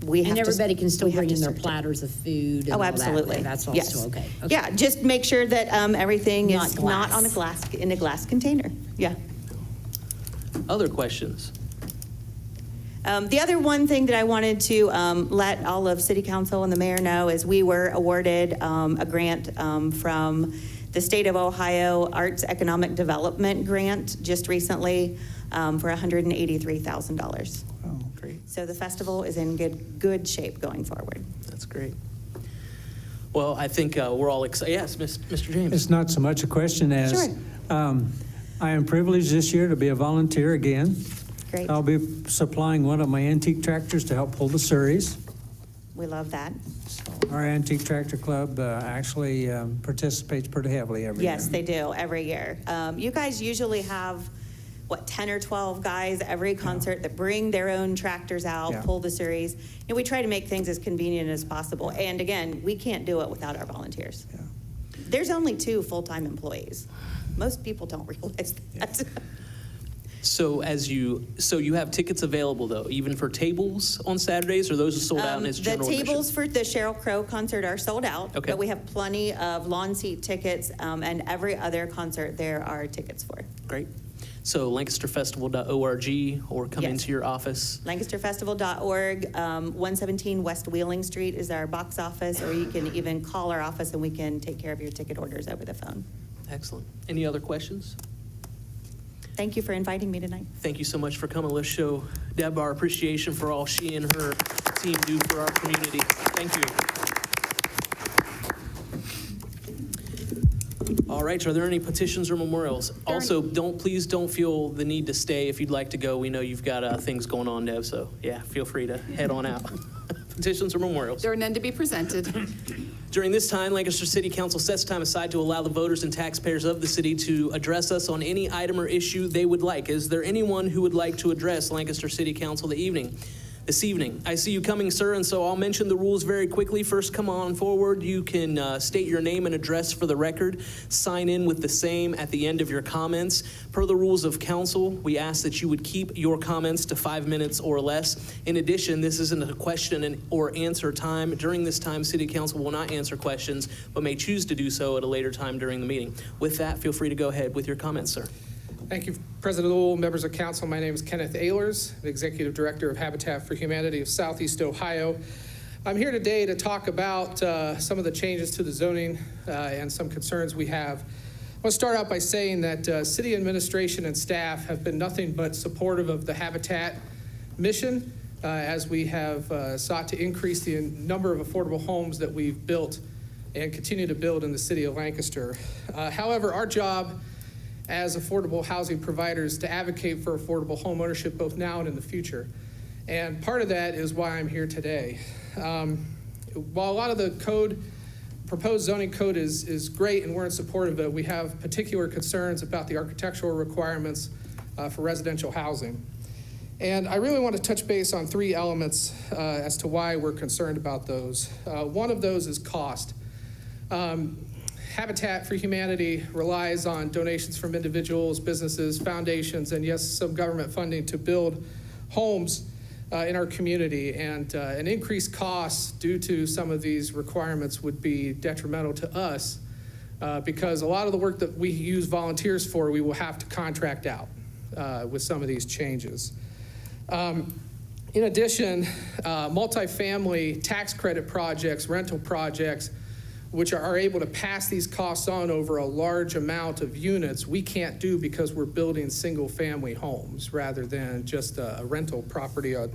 [SPEAKER 15] we have
[SPEAKER 8] And
[SPEAKER 15] to.
[SPEAKER 8] everybody can still
[SPEAKER 15] we have
[SPEAKER 8] bring
[SPEAKER 15] to
[SPEAKER 8] in their
[SPEAKER 15] serve it.
[SPEAKER 8] platters of food and all
[SPEAKER 15] Oh,
[SPEAKER 8] that.
[SPEAKER 15] absolutely.
[SPEAKER 8] That's all
[SPEAKER 15] Yes.
[SPEAKER 8] still okay.
[SPEAKER 15] Yeah, just make sure that everything
[SPEAKER 8] Not
[SPEAKER 15] is not on
[SPEAKER 8] glass.
[SPEAKER 15] in a glass container. Yeah.
[SPEAKER 11] Other questions?
[SPEAKER 15] The other one thing that I wanted to let all of City Council and the mayor know is we were awarded a grant from the State of Ohio Arts Economic Development Grant just recently for $183,000.
[SPEAKER 11] Oh, great.
[SPEAKER 15] So the festival is in good shape going forward.
[SPEAKER 11] That's great. Well, I think we're all excited. Yes, Mr. James.
[SPEAKER 1] It's not so much a question as,
[SPEAKER 15] Sure.
[SPEAKER 1] I am privileged this year to be a volunteer again.
[SPEAKER 15] Great.
[SPEAKER 1] I'll be supplying one of my antique tractors to help pull the Surreys.
[SPEAKER 15] We love that.
[SPEAKER 1] Our antique tractor club actually participates pretty heavily every year.
[SPEAKER 15] Yes, they do, every year. You guys usually have, 10 or 12 guys every concert that bring their own tractors out,
[SPEAKER 1] Yeah.
[SPEAKER 15] pull the series. And we try to make things as convenient as possible. And again, we can't do it without our volunteers.
[SPEAKER 1] Yeah.
[SPEAKER 15] There's only 2 full-time employees. Most people don't realize that.
[SPEAKER 11] So you have tickets available though, even for tables on Saturdays, or those are sold out and it's
[SPEAKER 15] The
[SPEAKER 11] general admission?
[SPEAKER 15] tables for the Sheryl Crow concert are sold out.
[SPEAKER 11] Okay.
[SPEAKER 15] But we have plenty of lawn seat tickets, and every other concert there are tickets for.
[SPEAKER 11] Great. So lancasterfestival.org or come
[SPEAKER 15] Yes.
[SPEAKER 11] into your office.
[SPEAKER 15] LancasterFestival.org, 117 West Wheeling Street is our box office, or you can even call our office and we can take care of your ticket orders over the phone.
[SPEAKER 11] Excellent. Any other questions?
[SPEAKER 15] Thank you for inviting me tonight.
[SPEAKER 11] Thank you so much for coming. Let's show Deb our appreciation for all she and her team do for our community. Thank you. All right, are there any petitions or memorials? Also, please don't feel the need to stay if you'd like to go. We know you've got things going on, Deb, so yeah, feel free to head on out. Petitions or memorials?
[SPEAKER 14] There are none to be presented.
[SPEAKER 11] During this time, Lancaster City Council sets time aside to allow the voters and taxpayers of the city to address us on any item or issue they would like. Is there anyone who would like to address Lancaster City Council this evening? I see you coming, sir, and so I'll mention the rules very quickly. First, come on forward. You can state your name and address for the record. Sign in with the same at the end of your comments. Per the rules of council, we ask that you would keep your comments to 5 minutes or less. In addition, this isn't a question or answer time. During this time, City Council will not answer questions, but may choose to do so at a later time during the meeting. With that, feel free to go ahead with your comments, sir.
[SPEAKER 16] Thank you, President Lowell, members of council. My name is Kenneth Ehlers, the Executive Director of Habitat for Humanity of Southeast Ohio. I'm here today to talk about some of the changes to the zoning and some concerns we have. I want to start out by saying that city administration and staff have been nothing but supportive of the Habitat mission as we have sought to increase the number of affordable homes that we've built and continue to build in the city of Lancaster. However, our job as affordable housing providers to advocate for affordable home ownership both now and in the future. And part of that is why I'm here today. While a lot of the proposed zoning code is great and we're in support of it, we have particular concerns about the architectural requirements for residential housing. And I really want to touch base on 3 elements as to why we're concerned about those. One of those is cost. Habitat for Humanity relies on donations from individuals, businesses, foundations, and yes, some government funding to build homes in our community. And an increased cost due to some of these requirements would be detrimental to us because a lot of the work that we use volunteers for, we will have to contract out with some of these changes. In addition, multifamily tax credit projects, rental projects, which are able to pass these costs on over a large amount of units, we can't do because we're building single-family homes rather than just a rental property, a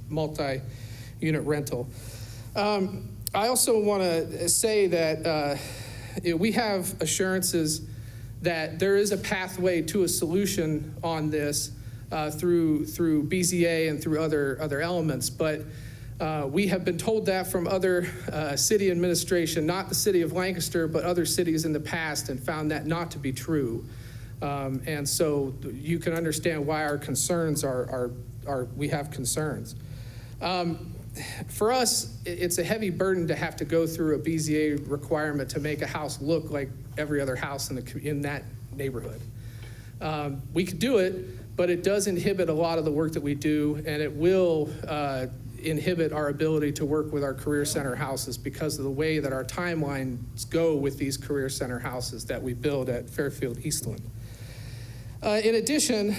[SPEAKER 16] multi-unit rental. I also want to say that we have assurances that there is a pathway to a solution on this through BZA and through other elements, but we have been told that from other city administration, not the city of Lancaster, but other cities in the past, and found that not to be true. And so you can understand why our concerns we have concerns. For us, it's a heavy burden to have to go through a BZA requirement to make a house look like every other house in that neighborhood. We could do it, but it does inhibit a lot of the work that we do, and it will inhibit our ability to work with our career center houses because of the way that our timelines go with these career center houses that we build at Fairfield Eastland. In addition,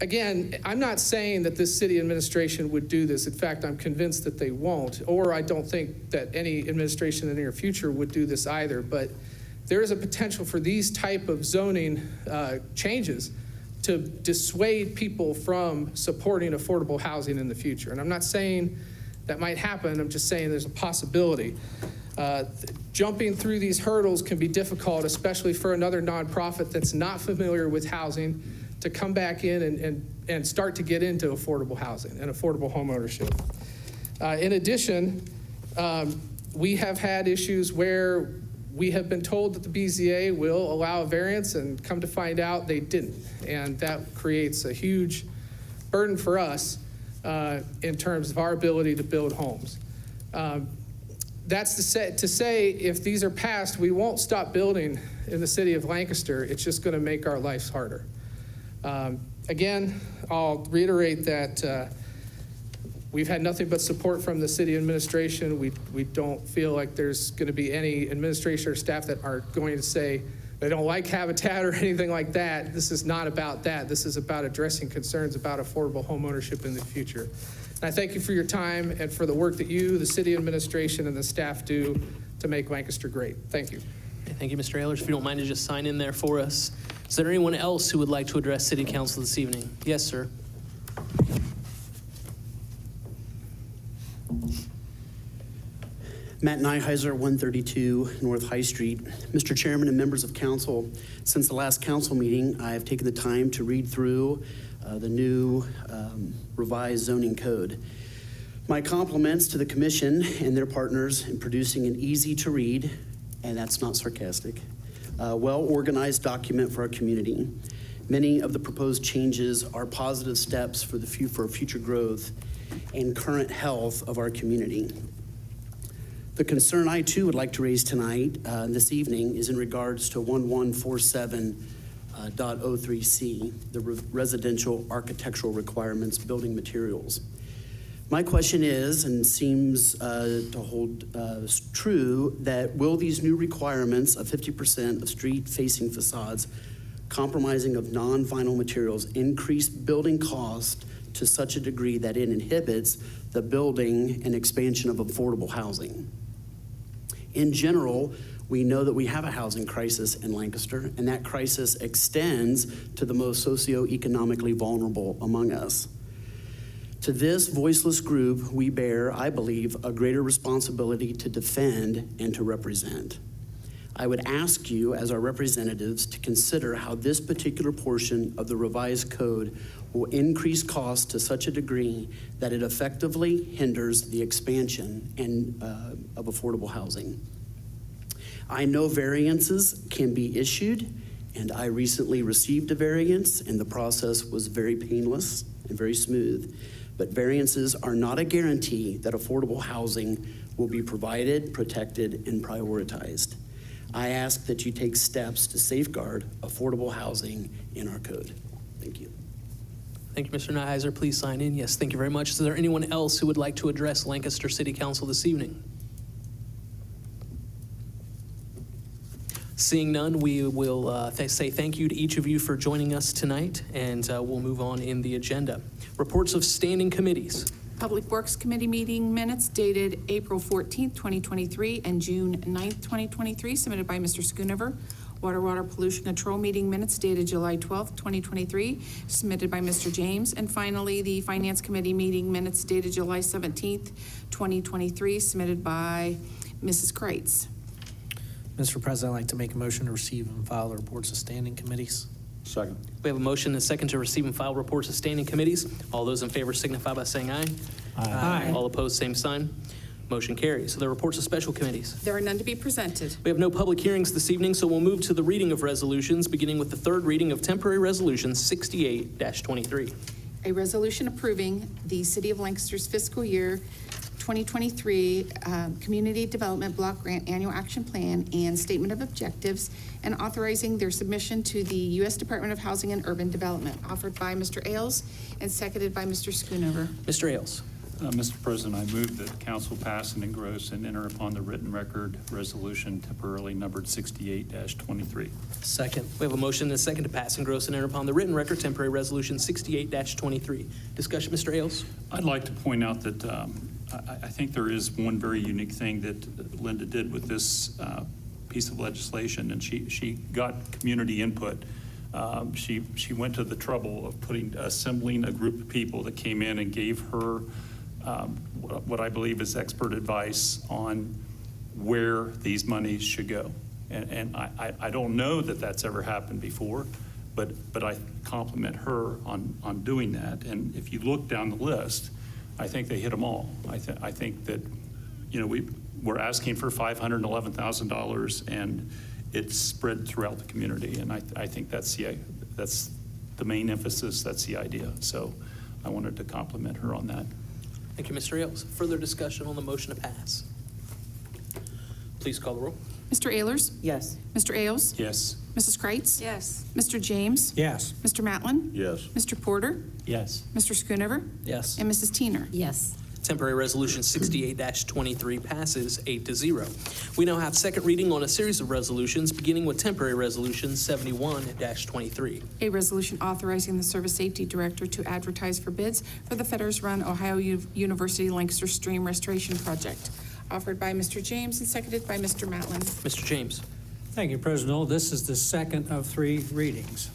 [SPEAKER 16] again, I'm not saying that this city administration would do this. In fact, I'm convinced that they won't, or I don't think that any administration in the near future would do this either. But there is a potential for these type of zoning changes to dissuade people from supporting affordable housing in the future. And I'm not saying that might happen. I'm just saying there's a possibility. Jumping through these hurdles can be difficult, especially for another nonprofit that's not familiar with housing to come back in and start to get into affordable housing and affordable home ownership. In addition, we have had issues where we have been told that the BZA will allow a variance, and come to find out they didn't. And that creates a huge burden for us in terms of our ability to build homes. That's to say if these are passed, we won't stop building in the city of Lancaster. It's just going to make our lives harder. Again, I'll reiterate that we've had nothing but support from the city administration. We don't feel like there's going to be any administration or staff that are going to say they don't like Habitat or anything like that. This is not about that. This is about addressing concerns about affordable home ownership in the future. And I thank you for your time and for the work that you, the city administration, and the staff do to make Lancaster great. Thank you.
[SPEAKER 11] Thank you, Mr. Ehlers. If you don't mind to just sign in there for us. Is there anyone else who would like to address City Council this evening? Yes, sir.
[SPEAKER 17] Matt Nyheiser, 132 North High Street. Mr. Chairman and members of council, since the last council meeting, I have taken the time to read through the new revised zoning code. My compliments to the commission and their partners in producing an easy to read, and that's not sarcastic, well-organized document for our community. Many of the proposed changes are positive steps for future growth and current health of our community. The concern I too would like to raise tonight, this evening, is in regards to 1147.03C, the residential architectural requirements, building materials. My question is, and seems to hold true, that will these new requirements of 50% of street-facing facades compromising of non-vinyl materials increase building cost to such a degree that it inhibits the building and expansion of affordable housing? In general, we know that we have a housing crisis in Lancaster, and that crisis extends to the most socioeconomically vulnerable among us. To this voiceless group, we bear, I believe, a greater responsibility to defend and to represent. I would ask you, as our representatives, to consider how this particular portion of the revised code will increase costs to such a degree that it effectively hinders the expansion of affordable housing. I know variances can be issued, and I recently received a variance, and the process was very painless and very smooth. But variances are not a guarantee that affordable housing will be provided, protected, and prioritized. I ask that you take steps to safeguard affordable housing in our code. Thank you.
[SPEAKER 11] Thank you, Mr. Nyheiser. Please sign in. Yes, thank you very much. Is there anyone else who would like to address Lancaster City Council this evening? Seeing none, we will say thank you to each of you for joining us tonight, and we'll move on in the agenda. Reports of standing committees.
[SPEAKER 14] Public Works Committee meeting minutes dated April 14th, 2023 and June 9th, 2023, submitted by Mr. Schoonover. Water Pollution Control meeting minutes dated July 12th, 2023, submitted by Mr. James. And finally, the Finance Committee meeting minutes dated July 17th, 2023, submitted by Mrs. Kreitz.
[SPEAKER 4] Mr. President, I'd like to make a motion to receive and file the reports of standing committees.
[SPEAKER 5] Second.
[SPEAKER 11] We have a motion and a second to receive and file reports of standing committees. All those in favor signify by saying aye.
[SPEAKER 1] Aye.
[SPEAKER 11] All opposed, same sign. Motion carries. The reports of special committees.
[SPEAKER 14] There are none to be presented.
[SPEAKER 11] We have no public hearings this evening, so we'll move to the reading of resolutions, beginning with the third reading of temporary resolution 68-23.
[SPEAKER 14] A resolution approving the City of Lancaster's fiscal year 2023 Community Development Block Grant Annual Action Plan and Statement of Objectives, and authorizing their submission to the U.S. Department of Housing and Urban Development, offered by Mr. Ailes and seconded by Mr. Schoonover.
[SPEAKER 11] Mr. Ailes.
[SPEAKER 6] Mr. President, I move that council pass and engross and enter upon the written record resolution temporarily numbered 68-23.
[SPEAKER 4] Second.
[SPEAKER 11] We have a motion and a second to pass, engross, and enter upon the written record temporary resolution 68-23. Discussion, Mr. Ailes.
[SPEAKER 6] I'd like to point out that I think there is one very unique thing that Linda did with this piece of legislation, and she got community input. She went to the trouble of assembling a group of people that came in and gave her what I believe is expert advice on where these monies should go. And I don't know that that's ever happened before, but I compliment her on doing that. And if you look down the list, I think they hit them all. I think that, we're asking for $511,000, and it's spread throughout the community. And I think that's the main emphasis, that's the idea. So I wanted to compliment her on that.
[SPEAKER 11] Thank you, Mr. Ailes. Further discussion on the motion to pass. Please call the roll.
[SPEAKER 14] Mr. Ehlers?
[SPEAKER 4] Yes.
[SPEAKER 14] Mr. Ailes?
[SPEAKER 6] Yes.
[SPEAKER 14] Mrs. Kreitz?
[SPEAKER 8] Yes.
[SPEAKER 14] Mr. James?
[SPEAKER 1] Yes.
[SPEAKER 14] Mr. Matlin?
[SPEAKER 13] Yes.
[SPEAKER 14] Mr. Porter?
[SPEAKER 6] Yes.
[SPEAKER 14] Mr. Schoonover?
[SPEAKER 4] Yes.
[SPEAKER 14] And Mrs. Teener?
[SPEAKER 8] Yes.
[SPEAKER 11] Temporary resolution 68-23 passes 8-0. We now have second reading on a series of resolutions, beginning with temporary resolution 71-23.
[SPEAKER 14] A resolution authorizing the Service Safety Director to advertise for bids for the Fetters-run Ohio University Lancaster Stream Restoration Project, offered by Mr. James and seconded by Mr. Matlin.
[SPEAKER 11] Mr. James.
[SPEAKER 1] Thank you, President Knoll. This is the second of three readings.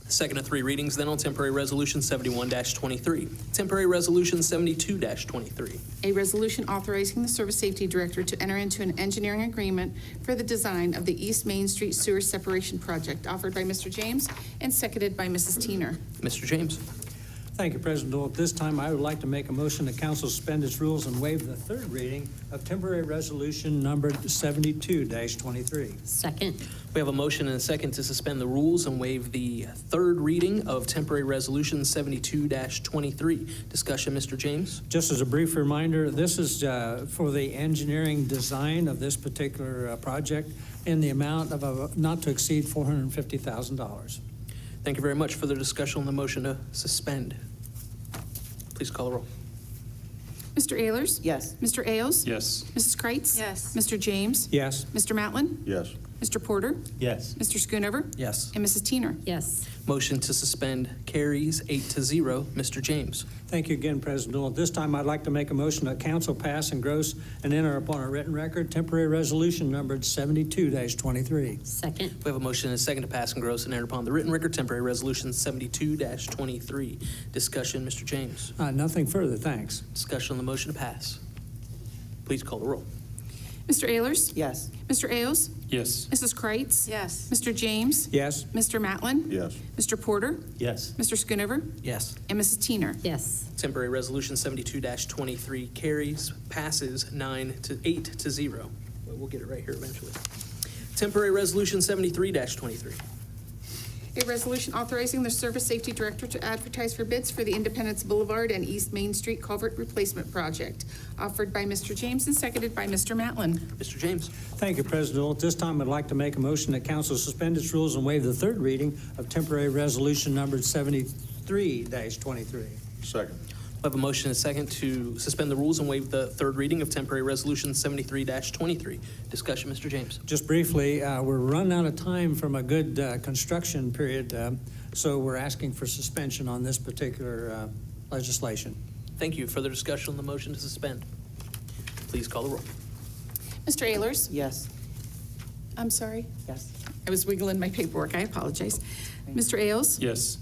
[SPEAKER 11] Second of three readings then on temporary resolution 71-23. Temporary resolution 72-23.
[SPEAKER 14] A resolution authorizing the Service Safety Director to enter into an engineering agreement for the design of the East Main Street Sewer Separation Project, offered by Mr. James and seconded by Mrs. Teener.
[SPEAKER 11] Mr. James.
[SPEAKER 1] Thank you, President Knoll. At this time, I would like to make a motion that council suspend its rules and waive the third reading of temporary resolution numbered 72-23.
[SPEAKER 8] Second.
[SPEAKER 11] We have a motion and a second to suspend the rules and waive the third reading of temporary resolution 72-23. Discussion, Mr. James.
[SPEAKER 1] Just as a brief reminder, this is for the engineering design of this particular project in the amount of not to exceed $450,000.
[SPEAKER 11] Thank you very much. Further discussion on the motion to suspend. Please call the roll.
[SPEAKER 14] Mr. Ehlers?
[SPEAKER 4] Yes.
[SPEAKER 14] Mr. Ailes?
[SPEAKER 6] Yes.
[SPEAKER 14] Mrs. Kreitz?
[SPEAKER 8] Yes.
[SPEAKER 14] Mr. James?
[SPEAKER 1] Yes.
[SPEAKER 14] Mr. Matlin?
[SPEAKER 13] Yes.
[SPEAKER 14] Mr. Porter?
[SPEAKER 6] Yes.
[SPEAKER 14] Mr. Schoonover?
[SPEAKER 4] Yes.
[SPEAKER 14] And Mrs. Teener?
[SPEAKER 8] Yes.
[SPEAKER 11] Motion to suspend carries 8-0. Mr. James.
[SPEAKER 1] Thank you again, President Knoll. At this time, I'd like to make a motion that council pass, engross, and enter upon a written record temporary resolution numbered 72-23.
[SPEAKER 8] Second.
[SPEAKER 11] We have a motion and a second to pass, engross, and enter upon the written record temporary resolution 72-23. Discussion, Mr. James.
[SPEAKER 1] Nothing further, thanks.
[SPEAKER 11] Discussion on the motion to pass. Please call the roll.
[SPEAKER 14] Mr. Ehlers?
[SPEAKER 4] Yes.
[SPEAKER 14] Mr. Ailes?
[SPEAKER 6] Yes.
[SPEAKER 14] Mrs. Kreitz?
[SPEAKER 8] Yes.
[SPEAKER 14] Mr. James?
[SPEAKER 1] Yes.
[SPEAKER 14] Mr. Matlin?
[SPEAKER 13] Yes.
[SPEAKER 14] Mr. Porter?
[SPEAKER 6] Yes.
[SPEAKER 14] Mr. Schoonover?
[SPEAKER 4] Yes.
[SPEAKER 14] And Mrs. Teener?
[SPEAKER 8] Yes.
[SPEAKER 11] Temporary resolution 72-23 carries, passes 8-0. We'll get it right here eventually. Temporary resolution 73-23.
[SPEAKER 14] A resolution authorizing the Service Safety Director to advertise for bids for the Independence Boulevard and East Main Street Culvert Replacement Project, offered by Mr. James and seconded by Mr. Matlin.
[SPEAKER 11] Mr. James.
[SPEAKER 1] Thank you, President Knoll. At this time, I'd like to make a motion that council suspend its rules and waive the third reading of temporary resolution numbered 73-23.
[SPEAKER 13] Second.
[SPEAKER 11] We have a motion and a second to suspend the rules and waive the third reading of temporary resolution 73-23. Discussion, Mr. James.
[SPEAKER 1] Just briefly, we're running out of time from a good construction period, so we're asking for suspension on this particular legislation.
[SPEAKER 11] Thank you. Further discussion on the motion to suspend. Please call the roll.
[SPEAKER 14] Mr. Ehlers?
[SPEAKER 4] Yes.
[SPEAKER 14] I'm sorry.
[SPEAKER 4] Yes.
[SPEAKER 14] I was wiggling my paperwork. I apologize. Mr. Ailes?
[SPEAKER 6] Yes.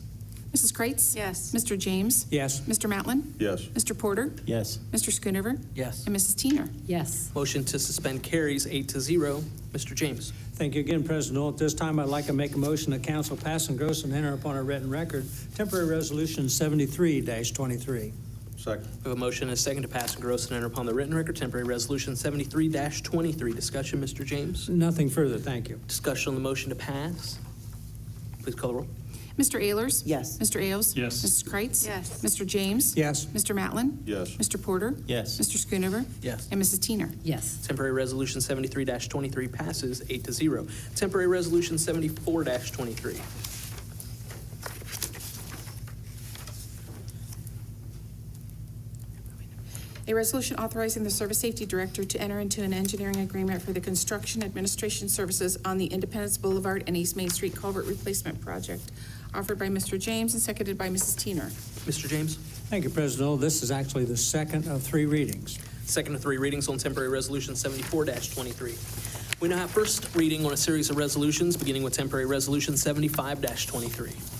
[SPEAKER 14] Mrs. Kreitz?
[SPEAKER 8] Yes.
[SPEAKER 14] Mr. James?
[SPEAKER 1] Yes.
[SPEAKER 14] Mr. Matlin?
[SPEAKER 13] Yes.
[SPEAKER 14] Mr. Porter?
[SPEAKER 6] Yes.
[SPEAKER 14] Mr. Schoonover?
[SPEAKER 4] Yes.
[SPEAKER 14] And Mrs. Teener?
[SPEAKER 8] Yes.
[SPEAKER 11] Motion to suspend carries 8-0. Mr. James.
[SPEAKER 1] Thank you again, President Knoll. At this time, I'd like to make a motion that council pass, engross, and enter upon a written record temporary resolution 73-23.
[SPEAKER 13] Second.
[SPEAKER 11] We have a motion and a second to pass, engross, and enter upon the written record temporary resolution 73-23. Discussion, Mr. James?
[SPEAKER 1] Nothing further, thank you.
[SPEAKER 11] Discussion on the motion to pass. Please call the roll.
[SPEAKER 14] Mr. Ayers?
[SPEAKER 15] Yes.
[SPEAKER 14] Mr. Ailes?
[SPEAKER 6] Yes.
[SPEAKER 14] Mrs. Kreitz?
[SPEAKER 8] Yes.
[SPEAKER 14] Mr. James?
[SPEAKER 1] Yes.
[SPEAKER 14] Mr. Matlin?
[SPEAKER 13] Yes.
[SPEAKER 14] Mr. Porter?
[SPEAKER 11] Yes.
[SPEAKER 14] Mr. Schoonover?
[SPEAKER 11] Yes.
[SPEAKER 14] And Mrs. Teener?
[SPEAKER 8] Yes.
[SPEAKER 11] Temporary resolution 73-23 passes 8-0. Temporary resolution 74-23.
[SPEAKER 14] A resolution authorizing the Service Safety Director to enter into an engineering agreement for the construction administration services on the Independence Boulevard and East Main Street Culvert Replacement Project, offered by Mr. James and seconded by Mrs. Teener.
[SPEAKER 11] Mr. James?
[SPEAKER 1] Thank you, President Old. This is actually the second of 3 readings.
[SPEAKER 11] Second of 3 readings on temporary resolution 74-23. We now have first reading on a series of resolutions, beginning with temporary resolution 75-23.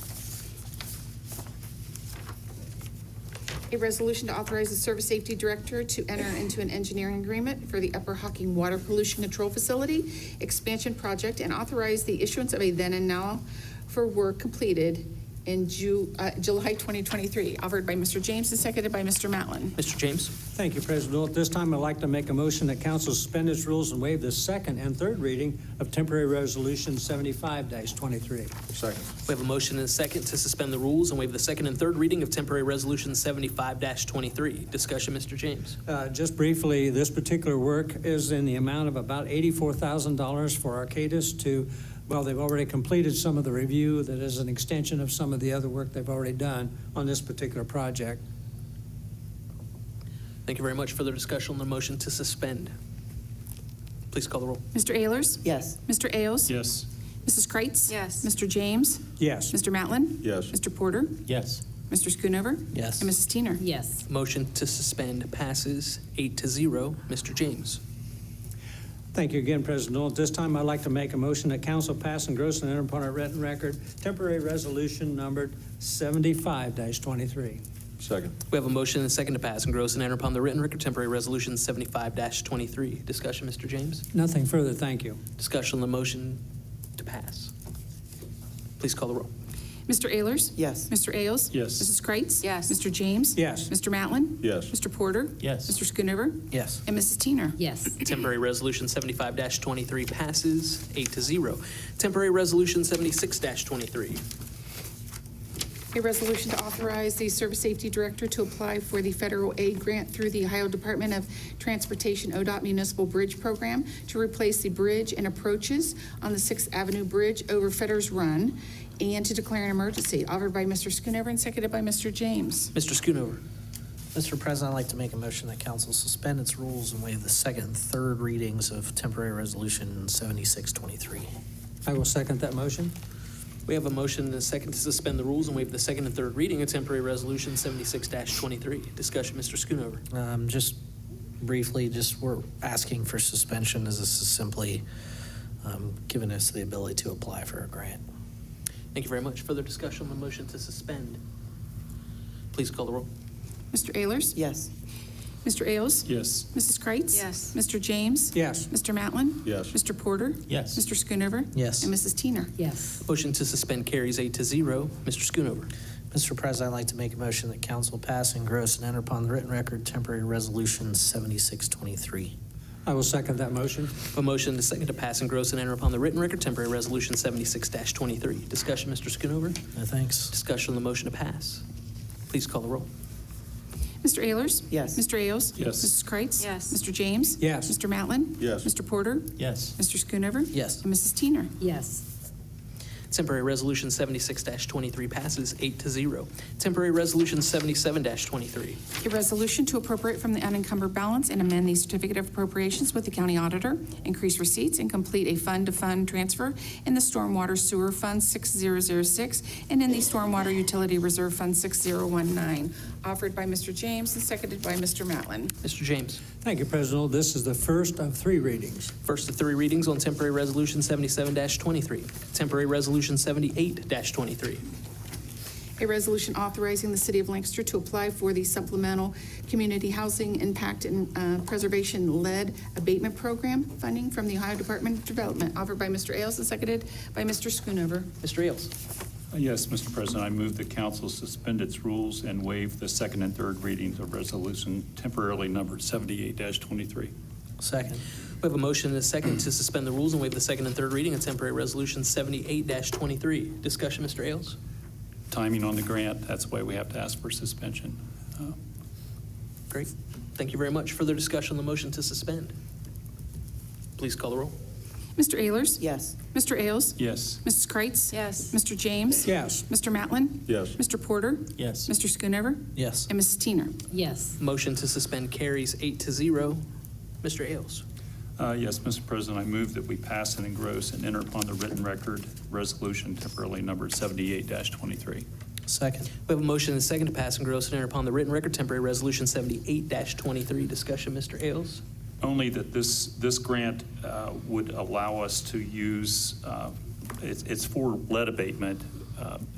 [SPEAKER 14] A resolution to authorize the Service Safety Director to enter into an engineering agreement for the Upper Hocking Water Pollution Control Facility expansion project and authorize the issuance of a then and now for work completed in July 2023, offered by Mr. James and seconded by Mr. Matlin.
[SPEAKER 11] Mr. James?
[SPEAKER 1] Thank you, President Old. At this time, I'd like to make a motion that council suspend its rules and waive the second and third reading of temporary resolution 75-23.
[SPEAKER 13] Second.
[SPEAKER 11] We have a motion and a second to suspend the rules and waive the second and third reading of temporary resolution 75-23. Discussion, Mr. James?
[SPEAKER 1] Just briefly, this particular work is in the amount of about $84,000 for Arcadis to, well, they've already completed some of the review that is an extension of some of the other work they've already done on this particular project.
[SPEAKER 11] Thank you very much. Further discussion on the motion to suspend. Please call the roll.
[SPEAKER 14] Mr. Ayers?
[SPEAKER 15] Yes.
[SPEAKER 14] Mr. Ailes?
[SPEAKER 6] Yes.
[SPEAKER 14] Mrs. Kreitz?
[SPEAKER 8] Yes.
[SPEAKER 14] Mr. James?
[SPEAKER 1] Yes.
[SPEAKER 14] Mr. Matlin?
[SPEAKER 13] Yes.
[SPEAKER 14] Mr. Porter?
[SPEAKER 11] Yes.
[SPEAKER 14] Mr. Schoonover?
[SPEAKER 4] Yes.
[SPEAKER 14] And Mrs. Teener?
[SPEAKER 8] Yes.
[SPEAKER 11] Motion to suspend passes 8-0. Mr. James?
[SPEAKER 1] Thank you again, President Noel. At this time, I'd like to make a motion that council pass and gross and enter upon our written record temporary resolution numbered 75-23.
[SPEAKER 13] Second.
[SPEAKER 11] We have a motion and a second to pass and gross and enter upon the written record temporary resolution 75-23. Discussion, Mr. James?
[SPEAKER 1] Nothing further, thank you.
[SPEAKER 11] Discussion on the motion to pass. Please call the roll.
[SPEAKER 14] Mr. Ayers?
[SPEAKER 15] Yes.
[SPEAKER 14] Mr. Ailes?
[SPEAKER 6] Yes.
[SPEAKER 14] Mrs. Kreitz?
[SPEAKER 8] Yes.
[SPEAKER 14] Mr. James?
[SPEAKER 1] Yes.
[SPEAKER 14] Mr. Matlin?
[SPEAKER 13] Yes.
[SPEAKER 14] Mr. Porter?
[SPEAKER 11] Yes.
[SPEAKER 14] Mr. Schoonover?
[SPEAKER 4] Yes.
[SPEAKER 14] And Mrs. Teener?
[SPEAKER 8] Yes.
[SPEAKER 11] Temporary resolution 75-23 passes 8-0. Temporary resolution 76-23.
[SPEAKER 14] A resolution to authorize the Service Safety Director to apply for the federal aid grant through the Ohio Department of Transportation ODOT Municipal Bridge Program to replace the bridge and approaches on the 6th Avenue Bridge over Fetters Run and to declare an emergency, offered by Mr. Schoonover and seconded by Mr. James.
[SPEAKER 11] Mr. Schoonover?
[SPEAKER 4] Mr. President, I'd like to make a motion that council suspend its rules and waive the second and third readings of temporary resolution 76-23.
[SPEAKER 1] I will second that motion.
[SPEAKER 11] We have a motion and a second to suspend the rules and waive the second and third reading of temporary resolution 76-23. Discussion, Mr. Schoonover.
[SPEAKER 4] Just briefly, we're asking for suspension as this is simply giving us the ability to apply for a grant.
[SPEAKER 11] Thank you very much. Further discussion on the motion to suspend. Please call the roll.
[SPEAKER 14] Mr. Ayers?
[SPEAKER 15] Yes.
[SPEAKER 14] Mr. Ailes?
[SPEAKER 6] Yes.
[SPEAKER 14] Mrs. Kreitz?
[SPEAKER 8] Yes.
[SPEAKER 14] Mr. James?
[SPEAKER 1] Yes.
[SPEAKER 14] Mr. Matlin?
[SPEAKER 13] Yes.
[SPEAKER 14] Mr. Porter?
[SPEAKER 11] Yes.
[SPEAKER 14] Mr. Schoonover?
[SPEAKER 4] Yes.
[SPEAKER 14] And Mrs. Teener?
[SPEAKER 8] Yes.
[SPEAKER 11] Motion to suspend carries 8-0. Mr. Schoonover.
[SPEAKER 4] Mr. President, I'd like to make a motion that council pass and gross and enter upon the written record temporary resolution 76-23.
[SPEAKER 1] I will second that motion.
[SPEAKER 11] A motion and a second to pass and gross and enter upon the written record temporary resolution 76-23. Discussion, Mr. Schoonover.
[SPEAKER 4] No thanks.
[SPEAKER 11] Discussion on the motion to pass. Please call the roll.
[SPEAKER 14] Mr. Ayers?
[SPEAKER 15] Yes.
[SPEAKER 14] Mr. Ailes?
[SPEAKER 6] Yes.
[SPEAKER 14] Mrs. Kreitz?
[SPEAKER 8] Yes.
[SPEAKER 14] Mr. James?
[SPEAKER 1] Yes.
[SPEAKER 14] Mr. Matlin?
[SPEAKER 13] Yes.
[SPEAKER 14] Mr. Porter?
[SPEAKER 11] Yes.
[SPEAKER 14] Mr. Schoonover?
[SPEAKER 4] Yes.
[SPEAKER 14] And Mrs. Teener?
[SPEAKER 8] Yes.
[SPEAKER 11] Temporary resolution 76-23 passes 8-0. Temporary resolution 77-23.
[SPEAKER 14] A resolution to appropriate from the unencumbered balance and amend the certificate of appropriations with the county auditor, increase receipts, and complete a fund-to-fund transfer in the Stormwater Sewer Fund 6006 and in the Stormwater Utility Reserve Fund 6019, offered by Mr. James and seconded by Mr. Matlin.
[SPEAKER 11] Mr. James.
[SPEAKER 1] Thank you, President. This is the first of 3 readings.
[SPEAKER 11] First of 3 readings on temporary resolution 77-23. Temporary resolution 78-23.
[SPEAKER 14] A resolution authorizing the City of Lancaster to apply for the Supplemental Community Housing Impact and Preservation Lead Abatement Program funding from the Ohio Department of Development, offered by Mr. Ailes and seconded by Mr. Schoonover.
[SPEAKER 11] Mr. Ailes.
[SPEAKER 6] Yes, Mr. President, I move that council suspend its rules and waive the second and third readings of resolution temporarily numbered 78-23.
[SPEAKER 4] Second.
[SPEAKER 11] We have a motion and a second to suspend the rules and waive the second and third reading of temporary resolution 78-23. Discussion, Mr. Ailes?
[SPEAKER 6] Timing on the grant, that's why we have to ask for suspension.
[SPEAKER 11] Great. Thank you very much. Further discussion on the motion to suspend? Please call the roll.
[SPEAKER 14] Mr. Ayers?
[SPEAKER 4] Yes.
[SPEAKER 14] Mr. Ailes?
[SPEAKER 6] Yes.
[SPEAKER 14] Mrs. Kreitz?
[SPEAKER 8] Yes.
[SPEAKER 14] Mr. James?
[SPEAKER 1] Yes.
[SPEAKER 14] Mr. Matlin?
[SPEAKER 13] Yes.
[SPEAKER 14] Mr. Porter?
[SPEAKER 11] Yes.
[SPEAKER 14] Mr. Schoonover?
[SPEAKER 4] Yes.
[SPEAKER 14] And Mrs. Teener.
[SPEAKER 8] Yes.
[SPEAKER 11] Motion to suspend carries 8-0. Mr. Ailes?
[SPEAKER 6] Yes, Mr. President, I move that we pass and engross and enter upon the written record resolution temporarily numbered 78-23.
[SPEAKER 4] Second.
[SPEAKER 11] We have a motion and a second to pass and gross and enter upon the written record temporary resolution 78-23. Discussion, Mr. Ailes?
[SPEAKER 6] Only that this grant would allow us to use, it's for lead abatement.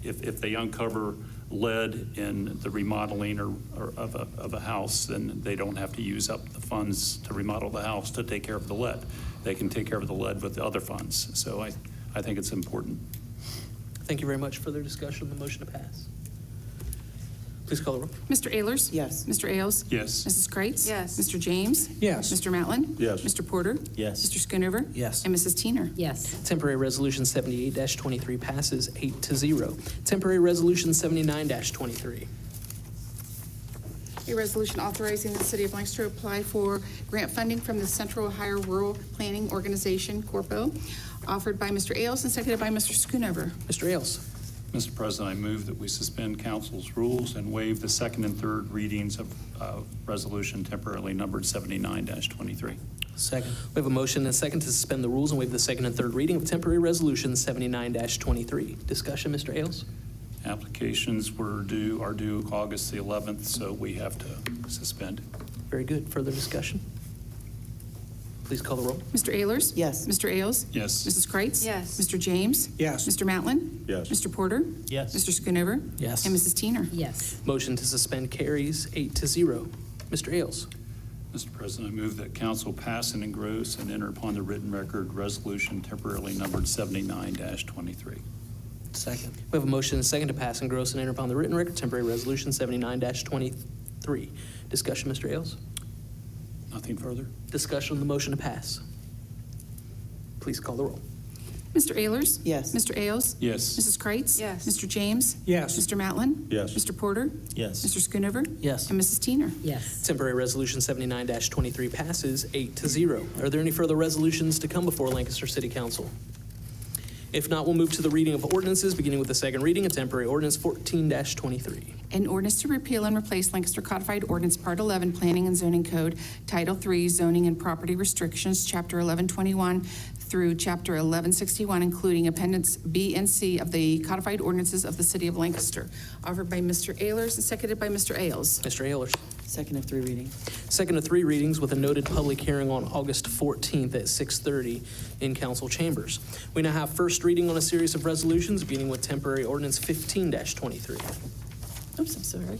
[SPEAKER 6] If they uncover lead in the remodeling or of a house, then they don't have to use up the funds to remodel the house to take care of the lead. They can take care of the lead with the other funds. So I think it's important.
[SPEAKER 11] Thank you very much. Further discussion on the motion to pass? Please call the roll.
[SPEAKER 14] Mr. Ayers?
[SPEAKER 4] Yes.
[SPEAKER 14] Mr. Ailes?
[SPEAKER 6] Yes.
[SPEAKER 14] Mrs. Kreitz?
[SPEAKER 8] Yes.
[SPEAKER 14] Mr. James?
[SPEAKER 1] Yes.
[SPEAKER 14] Mr. Matlin?
[SPEAKER 13] Yes.
[SPEAKER 14] Mr. Porter?
[SPEAKER 11] Yes.
[SPEAKER 14] Mr. Schoonover?
[SPEAKER 4] Yes.
[SPEAKER 14] And Mrs. Teener.
[SPEAKER 8] Yes.
[SPEAKER 11] Temporary resolution 78-23 passes 8-0. Temporary resolution 79-23.
[SPEAKER 14] A resolution authorizing the City of Lancaster to apply for grant funding from the Central Ohio Rural Planning Organization, Corpo, offered by Mr. Ailes and seconded by Mr. Schoonover.
[SPEAKER 11] Mr. Ailes?
[SPEAKER 6] Mr. President, I move that we suspend council's rules and waive the second and third readings of resolution temporarily numbered 79-23.
[SPEAKER 4] Second.
[SPEAKER 11] We have a motion and a second to suspend the rules and waive the second and third reading of temporary resolution 79-23. Discussion, Mr. Ailes?
[SPEAKER 6] Applications are due August the 11th, so we have to suspend.
[SPEAKER 11] Very good. Further discussion? Please call the roll.
[SPEAKER 14] Mr. Ayers?
[SPEAKER 4] Yes.
[SPEAKER 14] Mr. Ailes?
[SPEAKER 6] Yes.
[SPEAKER 14] Mrs. Kreitz?
[SPEAKER 8] Yes.
[SPEAKER 14] Mr. James?
[SPEAKER 1] Yes.
[SPEAKER 14] Mr. Matlin?
[SPEAKER 13] Yes.
[SPEAKER 14] Mr. Porter?
[SPEAKER 11] Yes.
[SPEAKER 14] Mr. Schoonover?
[SPEAKER 4] Yes.
[SPEAKER 14] And Mrs. Teener.
[SPEAKER 8] Yes.
[SPEAKER 11] Motion to suspend carries 8-0. Mr. Ailes?
[SPEAKER 6] Mr. President, I move that council pass and engross and enter upon the written record resolution temporarily numbered 79-23.
[SPEAKER 4] Second.
[SPEAKER 11] We have a motion and a second to pass and gross and enter upon the written record temporary resolution 79-23. Discussion, Mr. Ailes?
[SPEAKER 6] Nothing further?
[SPEAKER 11] Discussion on the motion to pass. Please call the roll.
[SPEAKER 14] Mr. Ayers?
[SPEAKER 4] Yes.
[SPEAKER 14] Mr. Ailes?
[SPEAKER 6] Yes.
[SPEAKER 14] Mrs. Kreitz?
[SPEAKER 8] Yes.
[SPEAKER 14] Mr. James?
[SPEAKER 1] Yes.
[SPEAKER 14] Mr. Matlin?
[SPEAKER 13] Yes.
[SPEAKER 14] Mr. Porter?
[SPEAKER 11] Yes.
[SPEAKER 14] Mr. Schoonover?
[SPEAKER 4] Yes.
[SPEAKER 14] And Mrs. Teener.
[SPEAKER 8] Yes.
[SPEAKER 11] Temporary resolution 79-23 passes 8-0. Are there any further resolutions to come before Lancaster City Council? If not, we'll move to the reading of ordinances, beginning with the second reading of temporary ordinance 14-23.
[SPEAKER 14] An ordinance to repeal and replace Lancaster Codified Ordinance Part 11, Planning and Zoning Code, Title III, Zoning and Property Restrictions, Chapter 1121 through Chapter 1161, including Appendix B and C of the Codified Ordinances of the City of Lancaster, offered by Mr. Ayers and seconded by Mr. Ailes.
[SPEAKER 11] Mr. Ayers.
[SPEAKER 4] Second of three readings.
[SPEAKER 11] Second of three readings with a noted public hearing on August 14th at 6:30 in council chambers. We now have first reading on a series of resolutions, beginning with temporary ordinance 15-23.
[SPEAKER 14] Oops, I'm sorry.